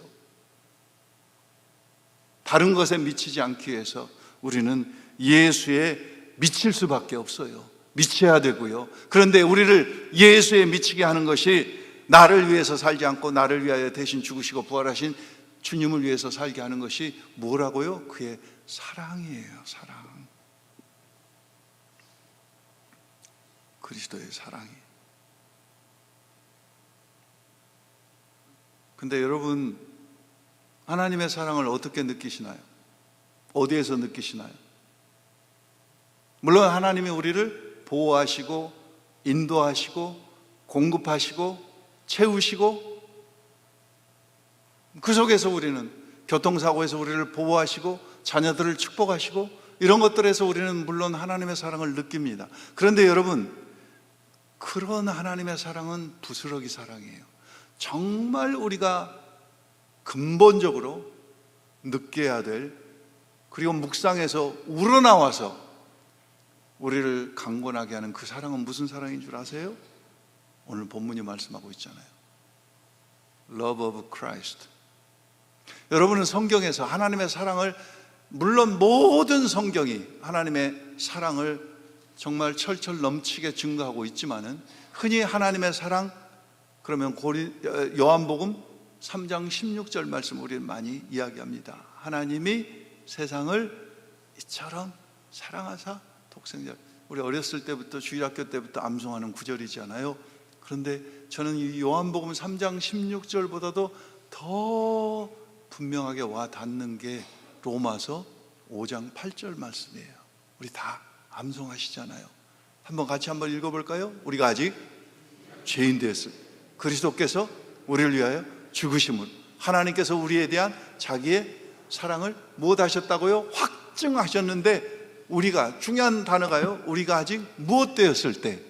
다른 것에 미치지 않기 위해서 우리는 예수에 미칠 수밖에 없어요. 미쳐야 되고요. 그런데 우리를 예수에 미치게 하는 것이 나를 위해서 살지 않고 나를 위하여 대신 죽으시고 부활하신 주님을 위해서 살게 하는 것이 뭐라고요? 그의 사랑이에요. 사랑. 그리스도의 사랑이. 근데 여러분, 하나님의 사랑을 어떻게 느끼시나요? 어디에서 느끼시나요? 물론 하나님이 우리를 보호하시고 인도하시고 공급하시고 채우시고, 그 속에서 우리는 교통사고에서 우리를 보호하시고 자녀들을 축복하시고 이런 것들에서 우리는 물론 하나님의 사랑을 느낍니다. 그런데 여러분, 그런 하나님의 사랑은 부스러기 사랑이에요. 정말 우리가 근본적으로 느껴야 될, 그리고 묵상에서 우러나와서 우리를 강건하게 하는 그 사랑은 무슨 사랑인 줄 아세요? 오늘 본문이 말씀하고 있잖아요. Love of Christ. 여러분은 성경에서 하나님의 사랑을, 물론 모든 성경이 하나님의 사랑을 정말 철철 넘치게 증거하고 있지만은, 흔히 하나님의 사랑 그러면 요한복음 3장 16절 말씀 우리는 많이 이야기합니다. 하나님이 세상을 이처럼 사랑하사 독생자. 우리 어렸을 때부터 주일학교 때부터 암송하는 구절이잖아요. 그런데 저는 이 요한복음 3장 16절보다도 더 분명하게 와 닿는 게 로마서 5장 8절 말씀이에요. 우리 다 암송하시잖아요. 같이 한번 읽어볼까요? 우리가 아직 죄인 되었을 때 그리스도께서 우리를 위하여 죽으심을, 하나님께서 우리에 대한 자기의 사랑을 무엇 하셨다고요? 확증하셨는데, 우리가, 중요한 단어가요, 우리가 아직 무엇 되었을 때?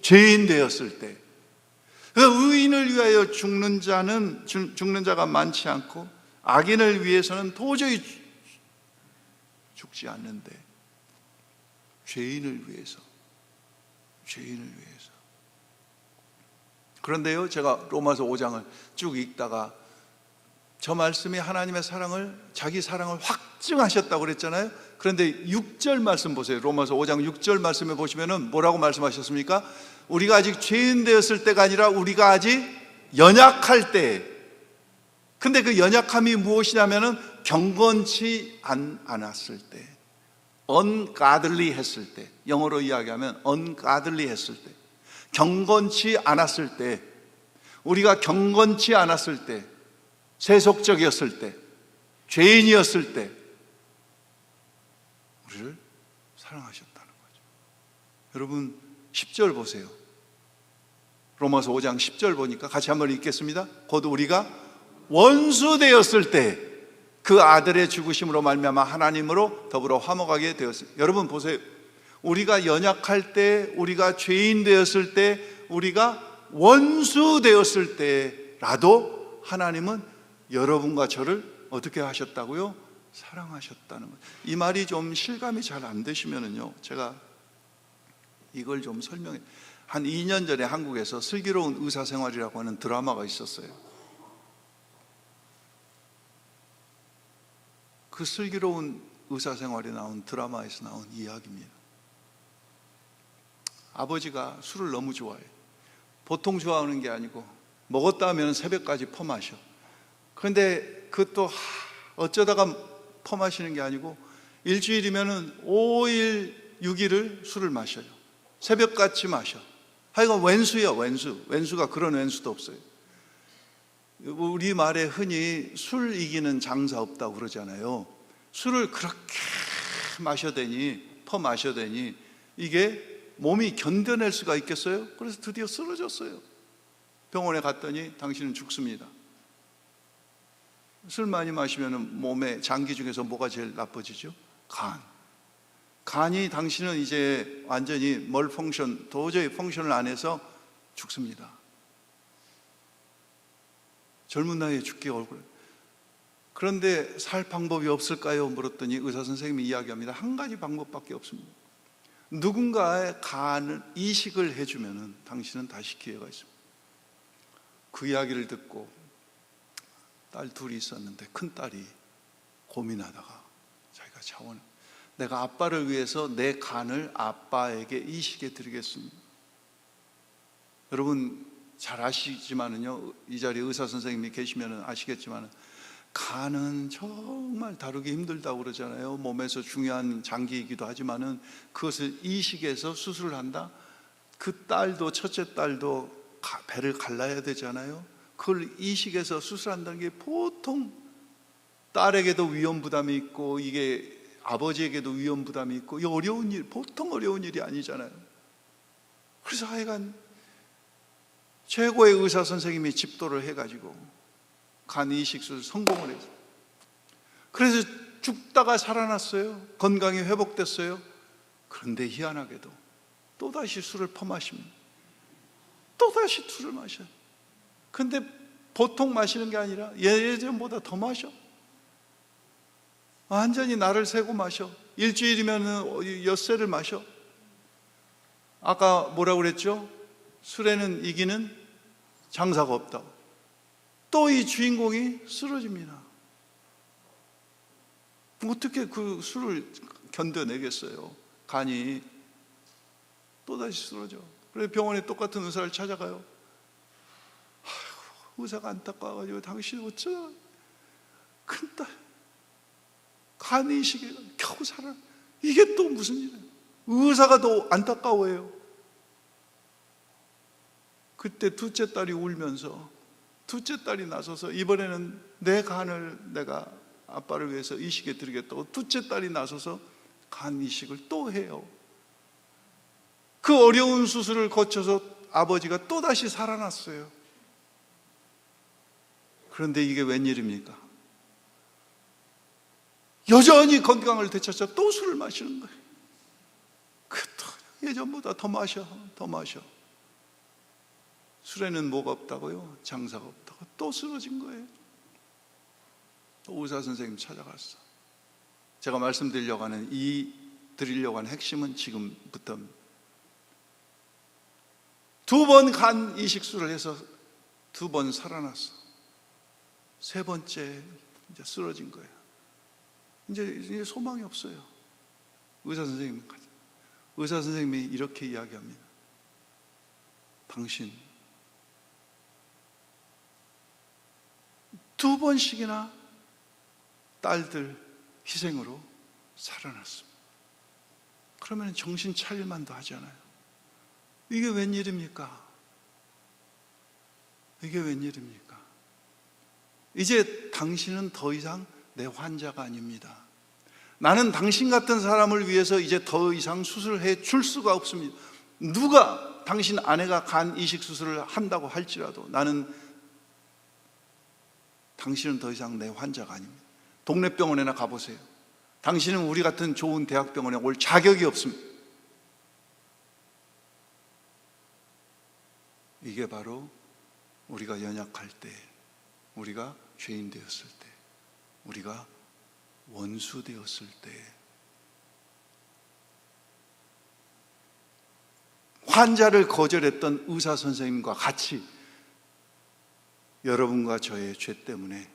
죄인 되었을 때. 그 의인을 위하여 죽는 자가 많지 않고 악인을 위해서는 도저히 죽지 않는데, 죄인을 위해서. 그런데요, 제가 로마서 5장을 쭉 읽다가 저 말씀이 하나님의 사랑을, 자기 사랑을 확증하셨다고 그랬잖아요. 그런데 6절 말씀 보세요. 로마서 5장 6절 말씀에 보시면은 뭐라고 말씀하셨습니까? 우리가 아직 죄인 되었을 때가 아니라 우리가 아직 연약할 때. 근데 그 연약함이 무엇이냐면은 경건치 않았을 때, ungodly 했을 때, 영어로 이야기하면 ungodly 했을 때, 경건치 않았을 때, 우리가 경건치 않았을 때, 세속적이었을 때, 죄인이었을 때 우리를 사랑하셨다는 거죠. 여러분 10절 보세요. 로마서 5장 10절 보니까 같이 한번 읽겠습니다. 곧 우리가 원수 되었을 때 그 아들의 죽으심으로 말미암아 하나님으로 더불어 화목하게 되었습니다. 여러분 보세요. 우리가 연약할 때, 우리가 죄인 되었을 때, 우리가 원수 되었을 때라도 하나님은 여러분과 저를 어떻게 하셨다고요? 사랑하셨다는 거예요. 이 말이 좀 실감이 잘 안 되시면은요, 제가 이걸 좀 설명해. 한 2년 전에 한국에서 슬기로운 의사생활이라고 하는 드라마가 있었어요. 그 슬기로운 의사생활이 나온 드라마에서 나온 이야기입니다. 아버지가 술을 너무 좋아해요. 보통 좋아하는 게 아니고 먹었다 하면 새벽까지 퍼마셔. 그런데 그것도 어쩌다가 퍼마시는 게 아니고 일주일이면 5일, 6일을 술을 마셔요. 새벽같이 마셔. 하여간 왼수야, 왼수가 그런 왼수도 없어요. 우리 말에 흔히 술 이기는 장사 없다고 그러잖아요. 술을 그렇게 퍼마셔대니 이게 몸이 견뎌낼 수가 있겠어요? 그래서 드디어 쓰러졌어요. 병원에 갔더니 당신은 죽습니다. 술 많이 마시면 몸의 장기 중에서 뭐가 제일 나빠지죠? 간이 당신은 이제 완전히 도저히 펑션을 안 해서 죽습니다. 젊은 나이에 죽기 얼굴. 그런데 살 방법이 없을까요? 물었더니 의사 선생님이 이야기합니다. 한 가지 방법밖에 없습니다. 누군가의 간을 이식을 해주면 당신은 다시 기회가 있습니다. 그 이야기를 듣고 딸 둘이 있었는데 큰 딸이 고민하다가 자기가 차원, 내가 아빠를 위해서 내 간을 아빠에게 이식해 드리겠습니다. 여러분 잘 아시지만은요, 이 자리에 의사 선생님이 계시면 아시겠지만 간은 정말 다루기 힘들다고 그러잖아요. 몸에서 중요한 장기이기도 하지만은 그것을 이식해서 수술을 한다. 그 딸도, 첫째 딸도 배를 갈라야 되잖아요. 그걸 이식해서 수술한다는 게 보통 딸에게도 위험 부담이 있고 이게 아버지에게도 위험 부담이 있고, 이 어려운 일, 보통 어려운 일이 아니잖아요. 그래서 하여간 최고의 의사 선생님이 집도를 해가지고 간 이식술 성공을 했어요. 그래서 죽다가 살아났어요. 건강이 회복됐어요. 그런데 희한하게도 또다시 술을 퍼마십니다. 또다시 술을 마셔요. 근데 보통 마시는 게 아니라 예전보다 더 마셔. 완전히 날을 새고 마셔. 일주일이면 엿새를 마셔. 아까 뭐라고 그랬죠? 술에는 이기는 장사가 없다고. 또 이 주인공이 쓰러집니다. 어떻게 그 술을 견뎌내겠어요? 간이 또다시 쓰러져. 그래서 병원에 똑같은 의사를 찾아가요. 의사가 안타까워가지고 당신 어쩌다 큰딸 간 이식에 겨우 살아. 이게 또 무슨 일이에요? 의사가 더 안타까워해요. 그때 둘째 딸이 울면서, 둘째 딸이 나서서 이번에는 내 간을 내가 아빠를 위해서 이식해 드리겠다고 둘째 딸이 나서서 간 이식을 또 해요. 그 어려운 수술을 거쳐서 아버지가 또다시 살아났어요. 그런데 이게 웬일입니까? 여전히 건강을 되찾아 또 술을 마시는 거예요. 예전보다 더 마셔. 술에는 뭐가 없다고요? 장사가 없다고. 또 쓰러진 거예요. 또 의사 선생님 찾아갔어. 제가 말씀드리려고 하는 드리려고 하는 핵심은 지금부터 2번 간 이식술을 해서 2번 살아났어. 3번째 이제 쓰러진 거예요. 이제 소망이 없어요. 의사 선생님이 이렇게 이야기합니다. 당신 2번씩이나 딸들 희생으로 살아났습니다. 그러면 정신 차릴만도 하잖아요. 이게 웬일입니까? 이게 웬일입니까? 이제 당신은 더 이상 내 환자가 아닙니다. 나는 당신 같은 사람을 위해서 이제 더 이상 수술해 줄 수가 없습니다. 누가 당신 아내가 간 이식 수술을 한다고 할지라도 당신은 더 이상 내 환자가 아닙니다. 동네 병원에나 가보세요. 당신은 우리 같은 좋은 대학병원에 올 자격이 없습니다. 이게 바로 우리가 연약할 때, 우리가 죄인 되었을 때, 우리가 원수 되었을 때, 환자를 거절했던 의사 선생님과 같이 여러분과 저의 죄 때문에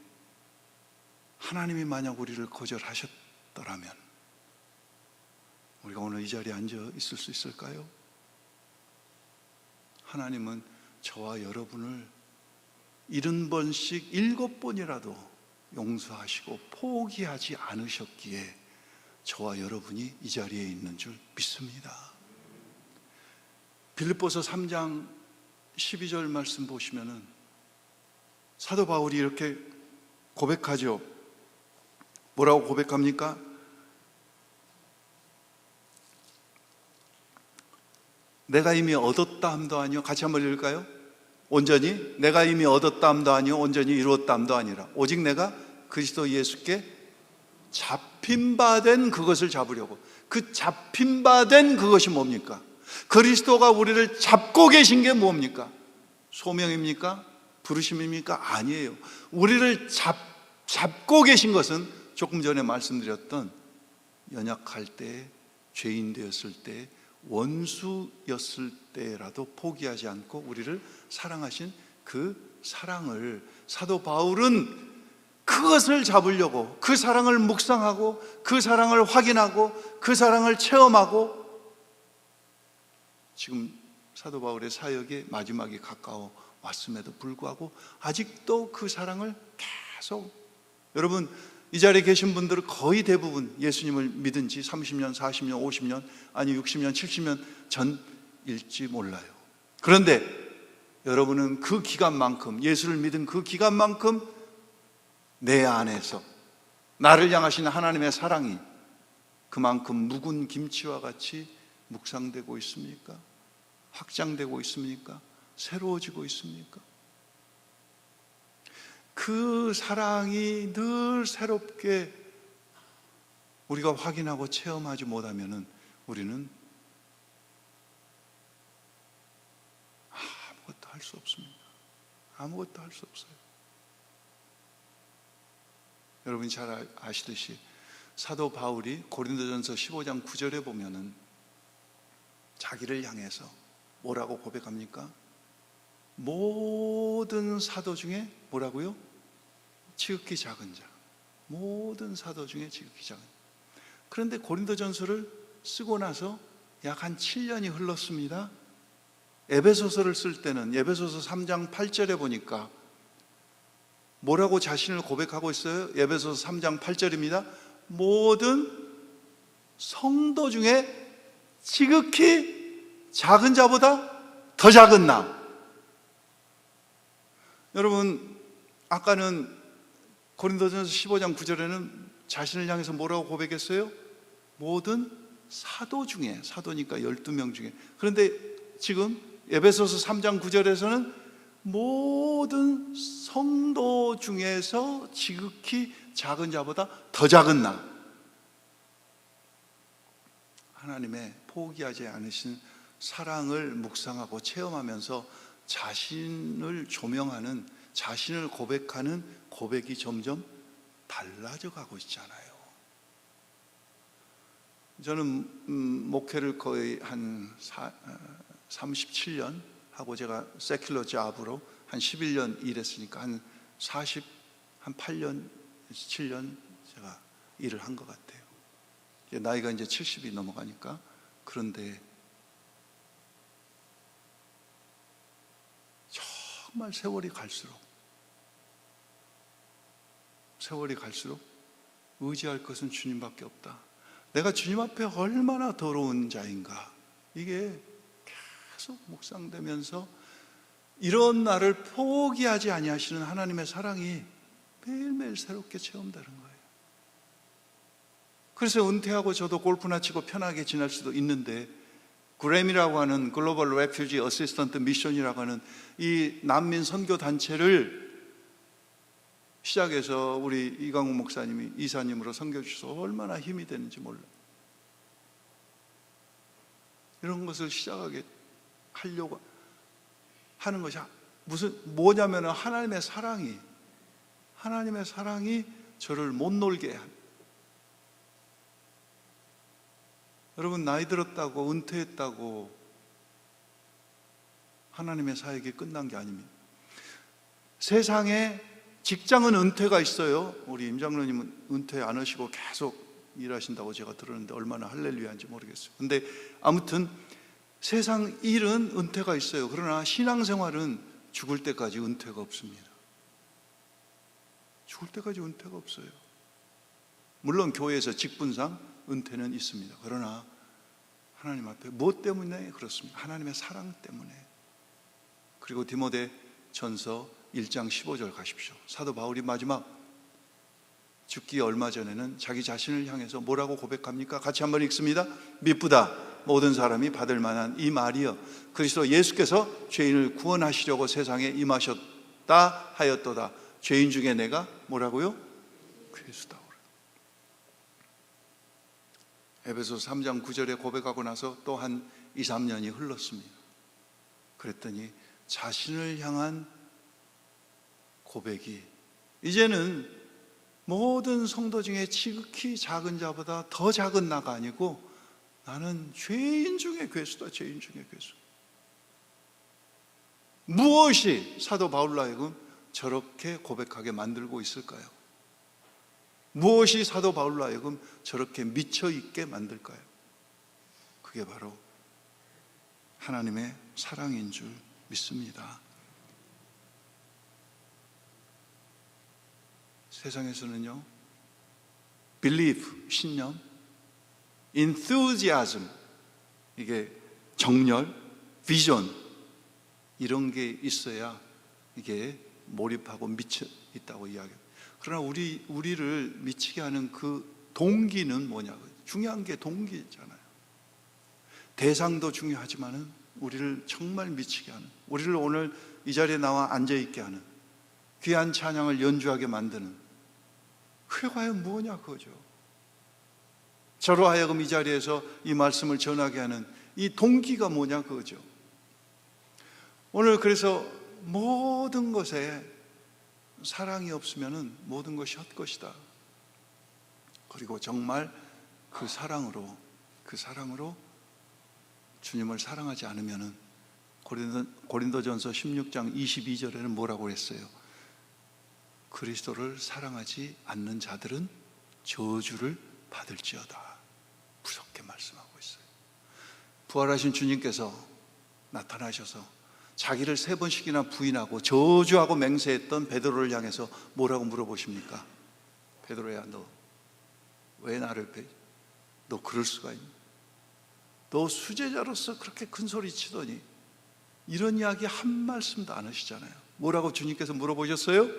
하나님이 만약 우리를 거절하셨더라면 우리가 오늘 이 자리에 앉아 있을 수 있을까요? 하나님은 저와 여러분을 70번씩 7번이라도 용서하시고 포기하지 않으셨기에 저와 여러분이 이 자리에 있는 줄 믿습니다. 빌립보서 3장 12절 말씀 보시면은 사도 바울이 이렇게 고백하죠. 뭐라고 고백합니까? 내가 이미 얻었다 함도 아니요. 같이 한번 읽을까요? 온전히 내가 이미 얻었다 함도 아니요 온전히 이루었다 함도 아니라 오직 내가 그리스도 예수께 잡힌 바 된 그것을 잡으려고. 그 잡힌 바 된 그것이 뭡니까? 그리스도가 우리를 잡고 계신 게 뭡니까? 소명입니까? 부르심입니까? 아니에요. 우리를 잡고 계신 것은 조금 전에 말씀드렸던 연약할 때, 죄인 되었을 때, 원수였을 때라도 포기하지 않고 우리를 사랑하신 그 사랑을 사도 바울은 그것을 잡으려고 그 사랑을 묵상하고 그 사랑을 확인하고 그 사랑을 체험하고 지금 사도 바울의 사역의 마지막이 가까워 왔음에도 불구하고 아직도 그 사랑을 계속, 여러분 이 자리에 계신 분들은 거의 대부분 예수님을 믿은 지 30년, 40년, 50년, 아니 60년, 70년 전일지 몰라요. 그런데 여러분은 그 기간만큼, 예수를 믿은 그 기간만큼 내 안에서 나를 향하신 하나님의 사랑이 그만큼 묵은 김치와 같이 묵상되고 있습니까? 확장되고 있습니까? 새로워지고 있습니까? 그 사랑이 늘 새롭게 우리가 확인하고 체험하지 못하면 우리는 아무것도 할 수 없습니다. 아무것도 할 수 없어요. 여러분이 잘 아시듯이 사도 바울이 고린도전서 15장 9절에 보면은 자기를 향해서 뭐라고 고백합니까? 모든 사도 중에 뭐라고요? 지극히 작은 자. 모든 사도 중에 지극히 작은 자. 그런데 고린도전서를 쓰고 나서 약 한 7년이 흘렀습니다. 에베소서를 쓸 때는 에베소서 3장 8절에 보니까 뭐라고 자신을 고백하고 있어요? 에베소서 3장 8절입니다. 모든 성도 중에 지극히 작은 자보다 더 작은 나. 여러분, 아까는 고린도전서 15장 9절에는 자신을 향해서 뭐라고 고백했어요? 모든 사도 중에, 사도니까 12명 중에. 그런데 지금 에베소서 3장 9절에서는 모든 성도 중에서 지극히 작은 자보다 더 작은 나. 하나님의 포기하지 않으신 사랑을 묵상하고 체험하면서 자신을 조명하는, 자신을 고백하는 고백이 점점 달라져 가고 있잖아요. 저는 목회를 거의 한 37년 하고, 제가 세큘러 잡으로 한 11년 일했으니까 한 8년, 7년 제가 일을 한 것 같아요. 나이가 이제 70이 넘어가니까. 그런데 정말 세월이 갈수록 의지할 것은 주님밖에 없다. 내가 주님 앞에 얼마나 더러운 자인가, 이게 계속 묵상되면서 이런 나를 포기하지 아니하시는 하나님의 사랑이 매일매일 새롭게 체험되는 거예요. 그래서 은퇴하고 저도 골프나 치고 편하게 지낼 수도 있는데, 그램이라고 하는 글로벌 레퓨지 어시스턴트 미션이라고 하는 이 난민 선교 단체를 시작해서 우리 이강욱 목사님이 이사님으로 섬겨주셔서 얼마나 힘이 되는지 몰라요. 이런 것을 시작하게 하려고 하는 것이 뭐냐면 하나님의 사랑이 저를 못 놀게 한. 여러분, 나이 들었다고 은퇴했다고 하나님의 사역이 끝난 게 아닙니다. 세상에 직장은 은퇴가 있어요. 우리 임 장로님은 은퇴 안 하시고 계속 일하신다고 제가 들었는데 얼마나 할렐루야인지 모르겠어요. 근데 아무튼 세상 일은 은퇴가 있어요. 그러나 신앙생활은 죽을 때까지 은퇴가 없습니다. 죽을 때까지 은퇴가 없어요. 물론 교회에서 직분상 은퇴는 있습니다. 그러나 하나님 앞에 무엇 때문에 그렇습니다? 하나님의 사랑 때문에. 그리고 디모데 전서 1장 15절 가십시오. 사도 바울이 마지막 죽기 얼마 전에는 자기 자신을 향해서 뭐라고 고백합니까? 같이 한번 읽습니다. 미쁘다 모든 사람이 받을 만한 이 말이여, 그리스도 예수께서 죄인을 구원하시려고 세상에 임하셨다 하였도다. 죄인 중에 내가 뭐라고요? 괴수다. 에베소 3장 9절에 고백하고 나서 또 한 2, 3년이 흘렀습니다. 그랬더니 자신을 향한 고백이 이제는 모든 성도 중에 지극히 작은 자보다 더 작은 나가 아니고 나는 죄인 중에 괴수다. 죄인 중에 괴수. 무엇이 사도 바울로 하여금 저렇게 고백하게 만들고 있을까요? 무엇이 사도 바울로 하여금 저렇게 미쳐있게 만들까요? 그게 바로 하나님의 사랑인 줄 믿습니다. 세상에서는요, belief, 신념, enthusiasm, 이게 정열, vision, 이런 게 있어야 이게 몰입하고 미쳐 있다고 이야기해요. 그러나 우리를 미치게 하는 그 동기는 뭐냐고요? 중요한 게 동기잖아요. 대상도 중요하지만은 우리를 정말 미치게 하는, 우리를 오늘 이 자리에 나와 앉아있게 하는, 귀한 찬양을 연주하게 만드는, 그게 과연 뭐냐 그거죠. 저로 하여금 이 자리에서 이 말씀을 전하게 하는 이 동기가 뭐냐 그거죠. 오늘 그래서 모든 것에 사랑이 없으면 모든 것이 헛것이다. 그리고 정말 그 사랑으로 주님을 사랑하지 않으면 고린도전서 16장 22절에는 뭐라고 했어요? 그리스도를 사랑하지 않는 자들은 저주를 받을지어다. 무섭게 말씀하고 있어요. 부활하신 주님께서 나타나셔서 자기를 3번씩이나 부인하고 저주하고 맹세했던 베드로를 향해서 뭐라고 물어보십니까? 베드로야, 너 왜 나를 배지? 너 그럴 수가 있니? 너 수제자로서 그렇게 큰 소리 치더니 이런 이야기 한 말씀도 안 하시잖아요. 뭐라고 주님께서 물어보셨어요?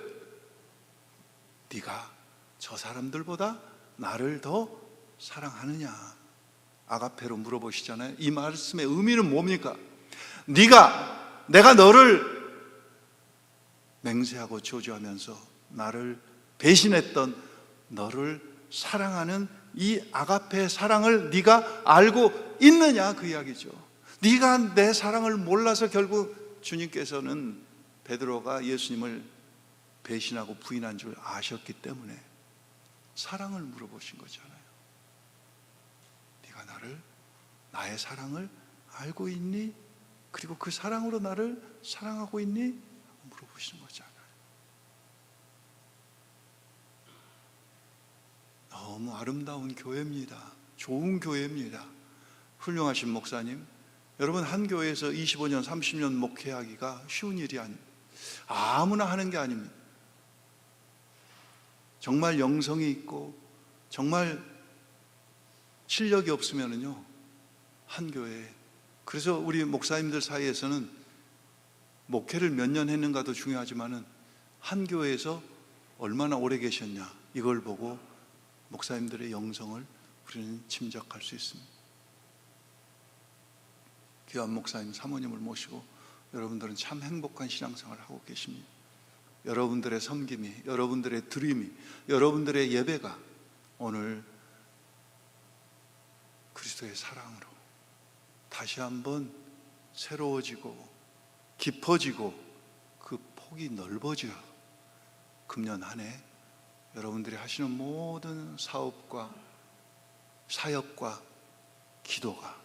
네가 저 사람들보다 나를 더 사랑하느냐? 아가페로 물어보시잖아요. 이 말씀의 의미는 뭡니까? 내가 너를 맹세하고 저주하면서 나를 배신했던 너를 사랑하는 이 아가페의 사랑을 네가 알고 있느냐 그 이야기죠. 네가 내 사랑을 몰라서 결국 주님께서는 베드로가 예수님을 배신하고 부인한 줄 아셨기 때문에 사랑을 물어보신 거잖아요. 네가 나의 사랑을 알고 있니? 그리고 그 사랑으로 나를 사랑하고 있니? 물어보시는 거잖아요. 너무 아름다운 교회입니다. 좋은 교회입니다. 훌륭하신 목사님, 여러분 한 교회에서 25년, 30년 목회하기가 쉬운 일이 아닙니다. 아무나 하는 게 아닙니다. 정말 영성이 있고 정말 실력이 없으면은요, 한 교회에, 그래서 우리 목사님들 사이에서는 목회를 몇 년 했는가도 중요하지만은 한 교회에서 얼마나 오래 계셨냐, 이걸 보고 목사님들의 영성을 우리는 짐작할 수 있습니다. 귀한 목사님 사모님을 모시고 여러분들은 참 행복한 신앙생활을 하고 계십니다. 여러분들의 섬김이, 여러분들의 드림이, 여러분들의 예배가 오늘 그리스도의 사랑으로 다시 한번 새로워지고 깊어지고 그 폭이 넓어져 금년 한 해 여러분들이 하시는 모든 사업과 사역과 기도가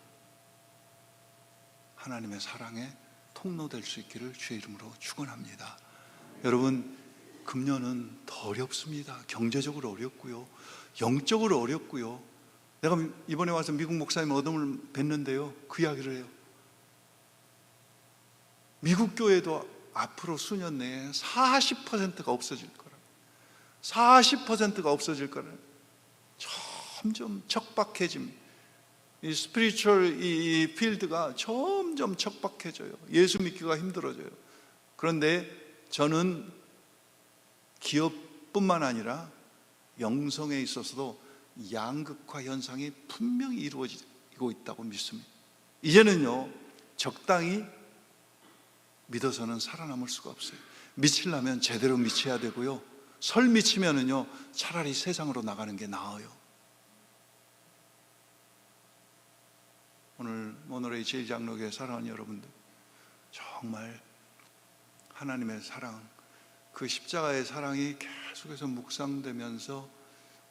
하나님의 사랑의 통로될 수 있기를 주의 이름으로 축원합니다. 여러분, 금년은 더 어렵습니다. 경제적으로 어렵고요, 영적으로 어렵고요. 내가 이번에 와서 미국 목사님 어둠을 뵀는데요, 그 이야기를 해요. 미국 교회도 앞으로 수년 내에 40%가 없어질 거라. 40%가 없어질 거라. 점점 척박해집니다. 이 스피리추얼 이 필드가 점점 척박해져요. 예수 믿기가 힘들어져요. 그런데 저는 기업뿐만 아니라 영성에 있어서도 양극화 현상이 분명히 이루어지고 있다고 믿습니다. 이제는요, 적당히 믿어서는 살아남을 수가 없어요. 미치려면 제대로 미쳐야 되고요, 설 미치면은요 차라리 세상으로 나가는 게 나아요. 오늘 모노레이 제1장로교회 사랑하는 여러분들, 정말 하나님의 사랑, 그 십자가의 사랑이 계속해서 묵상되면서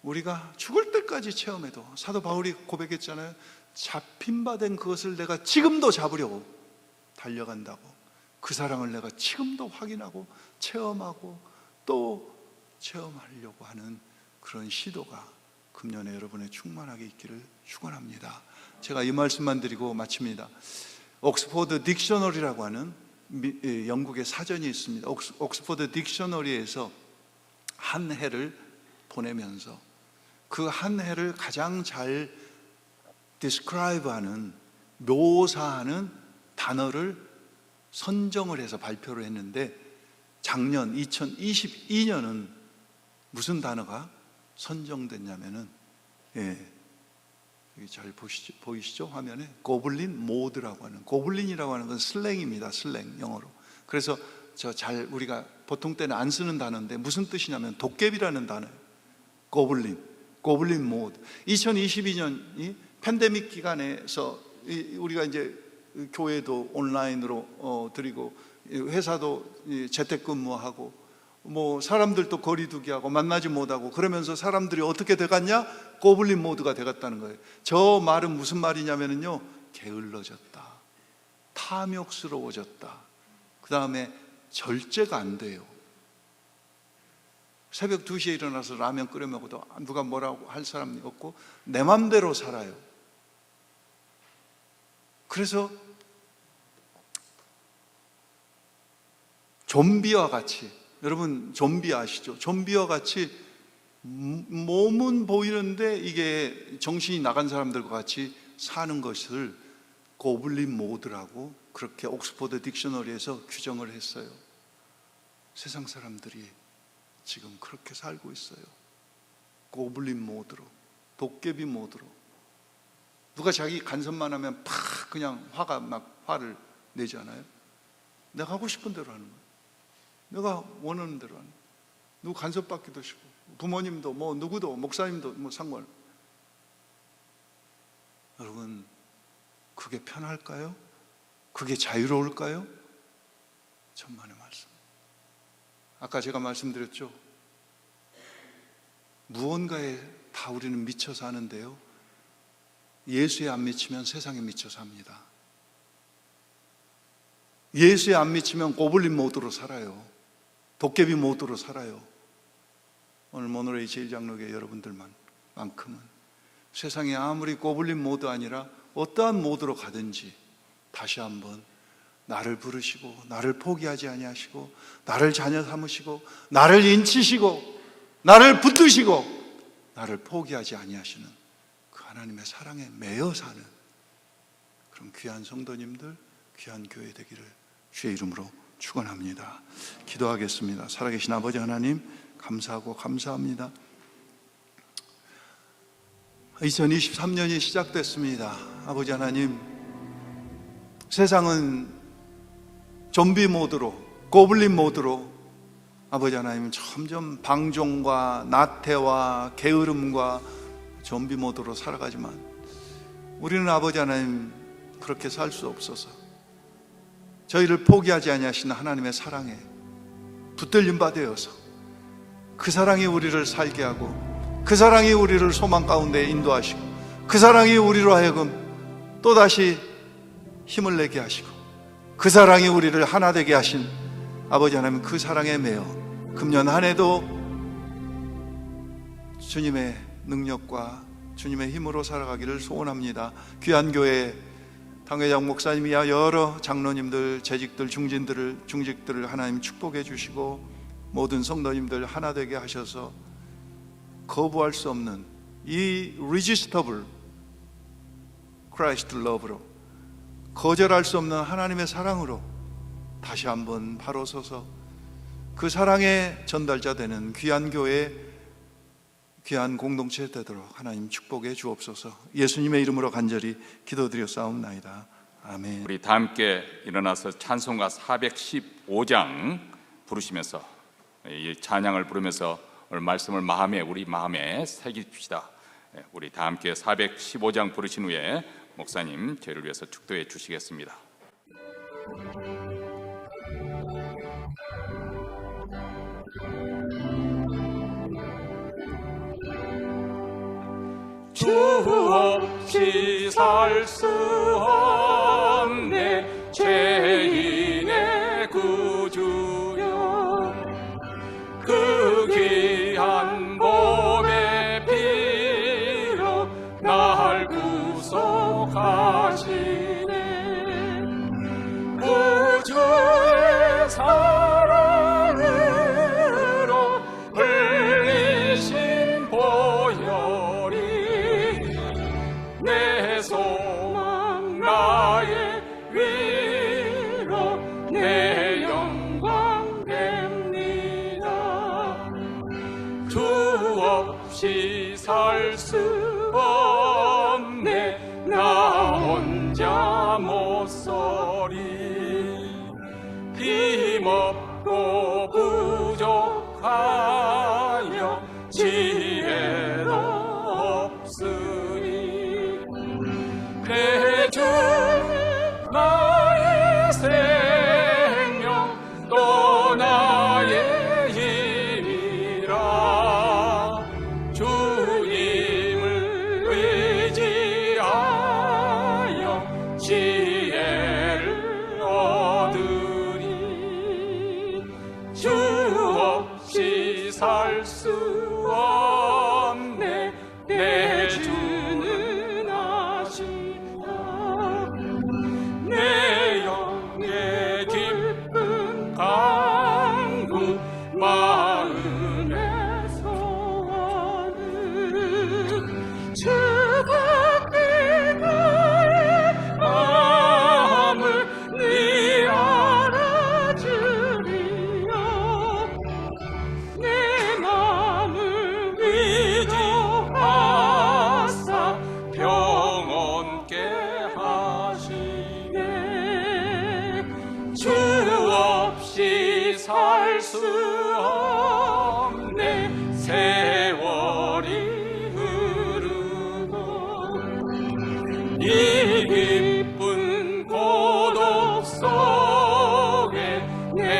우리가 죽을 때까지 체험해도, 사도 바울이 고백했잖아요. 잡힌 바 된 그것을 내가 지금도 잡으려고 달려간다고. 그 사랑을 내가 지금도 확인하고 체험하고 또 체험하려고 하는 그런 시도가 금년에 여러분의 충만하게 있기를 축원합니다. 제가 이 말씀만 드리고 마칩니다. 옥스포드 딕셔너리라고 하는 영국의 사전이 있습니다. 옥스포드 딕셔너리에서 한 해를 보내면서 그 한 해를 가장 잘 describe하는, 묘사하는 단어를 선정을 해서 발표를 했는데, 작년 2022년은 무슨 단어가 선정됐냐면은, 여기 잘 보이시죠? 화면에 고블린 모드라고 하는, 고블린이라고 하는 건 슬랭입니다. 슬랭, 영어로. 그래서 우리가 보통 때는 안 쓰는 단어인데 무슨 뜻이냐면 도깨비라는 단어예요. 고블린 모드. 2022년이 팬데믹 기간에서 우리가 이제 교회도 온라인으로 드리고, 회사도 재택근무하고, 뭐 사람들도 거리두기하고 만나지 못하고, 그러면서 사람들이 어떻게 돼갔냐? 고블린 모드가 돼갔다는 거예요. 저 말은 무슨 말이냐면요, 게을러졌다, 탐욕스러워졌다, 그 다음에 절제가 안 돼요. 새벽 2시에 일어나서 라면 끓여 먹어도 누가 뭐라고 할 사람이 없고 내 맘대로 살아요. 그래서 좀비와 같이, 여러분 좀비 아시죠? 좀비와 같이 몸은 보이는데 이게 정신이 나간 사람들과 같이 사는 것을 고블린 모드라고 그렇게 옥스포드 딕셔너리에서 규정을 했어요. 세상 사람들이 지금 그렇게 살고 있어요. 고블린 모드로, 도깨비 모드로. 누가 자기 간섭만 하면 팍 그냥 화를 내지 않아요? 내가 하고 싶은 대로 하는 거예요. 내가 원하는 대로 하는 거예요. 누구 간섭받기도 싫고, 부모님도 뭐 누구도, 목사님도 뭐 상관. 여러분, 그게 편할까요? 그게 자유로울까요? 천만의 말씀. 아까 제가 말씀드렸죠. 무언가에 다 우리는 미쳐 사는데요, 예수에 안 미치면 세상에 미쳐 삽니다. 예수에 안 미치면 고블린 모드로 살아요. 도깨비 모드로 살아요. 오늘 모노레이 제1장로교 여러분들만큼은 세상에 아무리 고블린 모드 아니라 어떠한 모드로 가든지 다시 한번 나를 부르시고 나를 포기하지 아니하시고 나를 자녀 삼으시고 나를 인치시고 나를 붙드시고 나를 포기하지 아니하시는 그 하나님의 사랑에 매여 사는 그런 귀한 성도님들, 귀한 교회 되기를 주의 이름으로 축원합니다. 기도하겠습니다. 살아계신 아버지 하나님, 감사하고 감사합니다. 2023년이 시작됐습니다. 아버지 하나님, 세상은 좀비 모드로, 고블린 모드로 아버지 하나님 점점 방종과 나태와 게으름과 좀비 모드로 살아가지만 우리는 아버지 하나님 그렇게 살 수 없어서 저희를 포기하지 아니하시는 하나님의 사랑에 붙들림 받으어서 그 사랑이 우리를 살게 하고 그 사랑이 우리를 소망 가운데 인도하시고 그 사랑이 우리로 하여금 또다시 힘을 내게 하시고 그 사랑이 우리를 하나 되게 하신 아버지 하나님, 그 사랑에 매여 금년 한 해도 주님의 능력과 주님의 힘으로 살아가기를 소원합니다. 귀한 교회 당회장 목사님이야 여러 장로님들, 재직들, 중직들을 하나님 축복해 주시고 모든 성도님들 하나 되게 하셔서 거부할 수 없는 이 irresistible Christ love로, 거절할 수 없는 하나님의 사랑으로 다시 한번 바로 서서 그 사랑의 전달자 되는 귀한 교회, 귀한 공동체 되도록 하나님 축복해 주옵소서. 예수님의 이름으로 간절히 기도드렸사옵나이다. 아멘. 우리 다 함께 일어나서 찬송가 415장 부르시면서 이 찬양을 부르면서 오늘 말씀을 우리 마음에 새깁시다. 우리 다 함께 415장 부르신 후에 목사님 저희를 위해서 축도해 주시겠습니다. 주 없이 살 수 없네 죄인의 구주여, 그 귀한 몸의 피로 날 구속하시네. 우주의 사랑으로 흘리신 보혈이 내 소망 나의 위로 내 영광 됩니다. 주 없이 살 수 없네 나 혼자 못 서리. 힘없고 부족하여 지혜도 없으니 내 주 나의 생명 또 나의 힘이라. 주님을 의지하여 지혜를 얻으리. 주 없이 살 수 없네 내 주는 아신다. 내 영의 깊은 강구 마음의 소원은 주가 나의 마음을 네 알아주리여. 내 마음을 위로하사 평온케 하시네. 주 없이 살 수 없네 세월이 흐르고 이 기쁜 고독 속에 내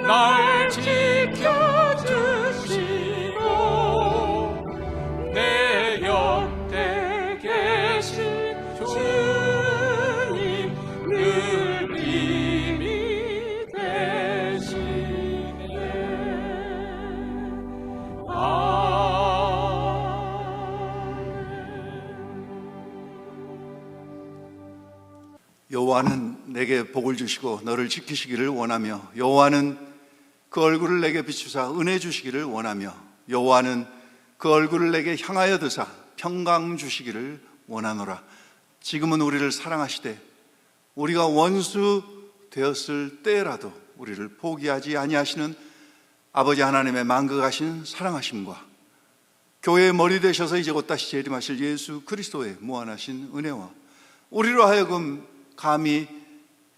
날 지켜주시고 내 옆에 계신 주님 늘 힘이 되시네. 여호와는 내게 복을 주시고 너를 지키시기를 원하며 여호와는 그 얼굴을 내게 비추사 은혜 주시기를 원하며 여호와는 그 얼굴을 내게 향하여 드사 평강 주시기를 원하노라. 지금은 우리를 사랑하시되 우리가 원수 되었을 때라도 우리를 포기하지 아니하시는 아버지 하나님의 만극하신 사랑하심과 교회의 머리 되셔서 이제 곧 다시 재림하실 예수 그리스도의 무한하신 은혜와 우리로 하여금 감히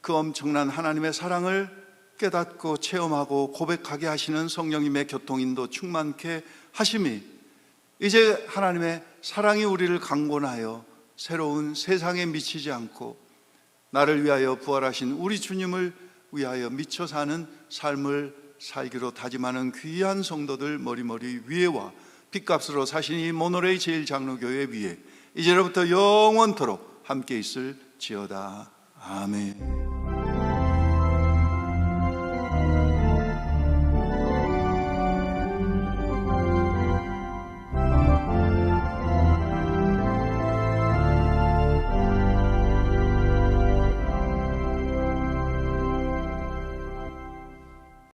그 엄청난 하나님의 사랑을 깨닫고 체험하고 고백하게 하시는 성령님의 교통인도 충만케 하심이 이제 하나님의 사랑이 우리를 강권하여 새로운 세상에 미치지 않고 나를 위하여 부활하신 우리 주님을 위하여 미쳐 사는 삶을 살기로 다짐하는 귀한 성도들 머리머리 위에와 핏값으로 사신 이 모노레이 제일장로교회 위에 이제로부터 영원토록 함께 있을지어다. 아멘.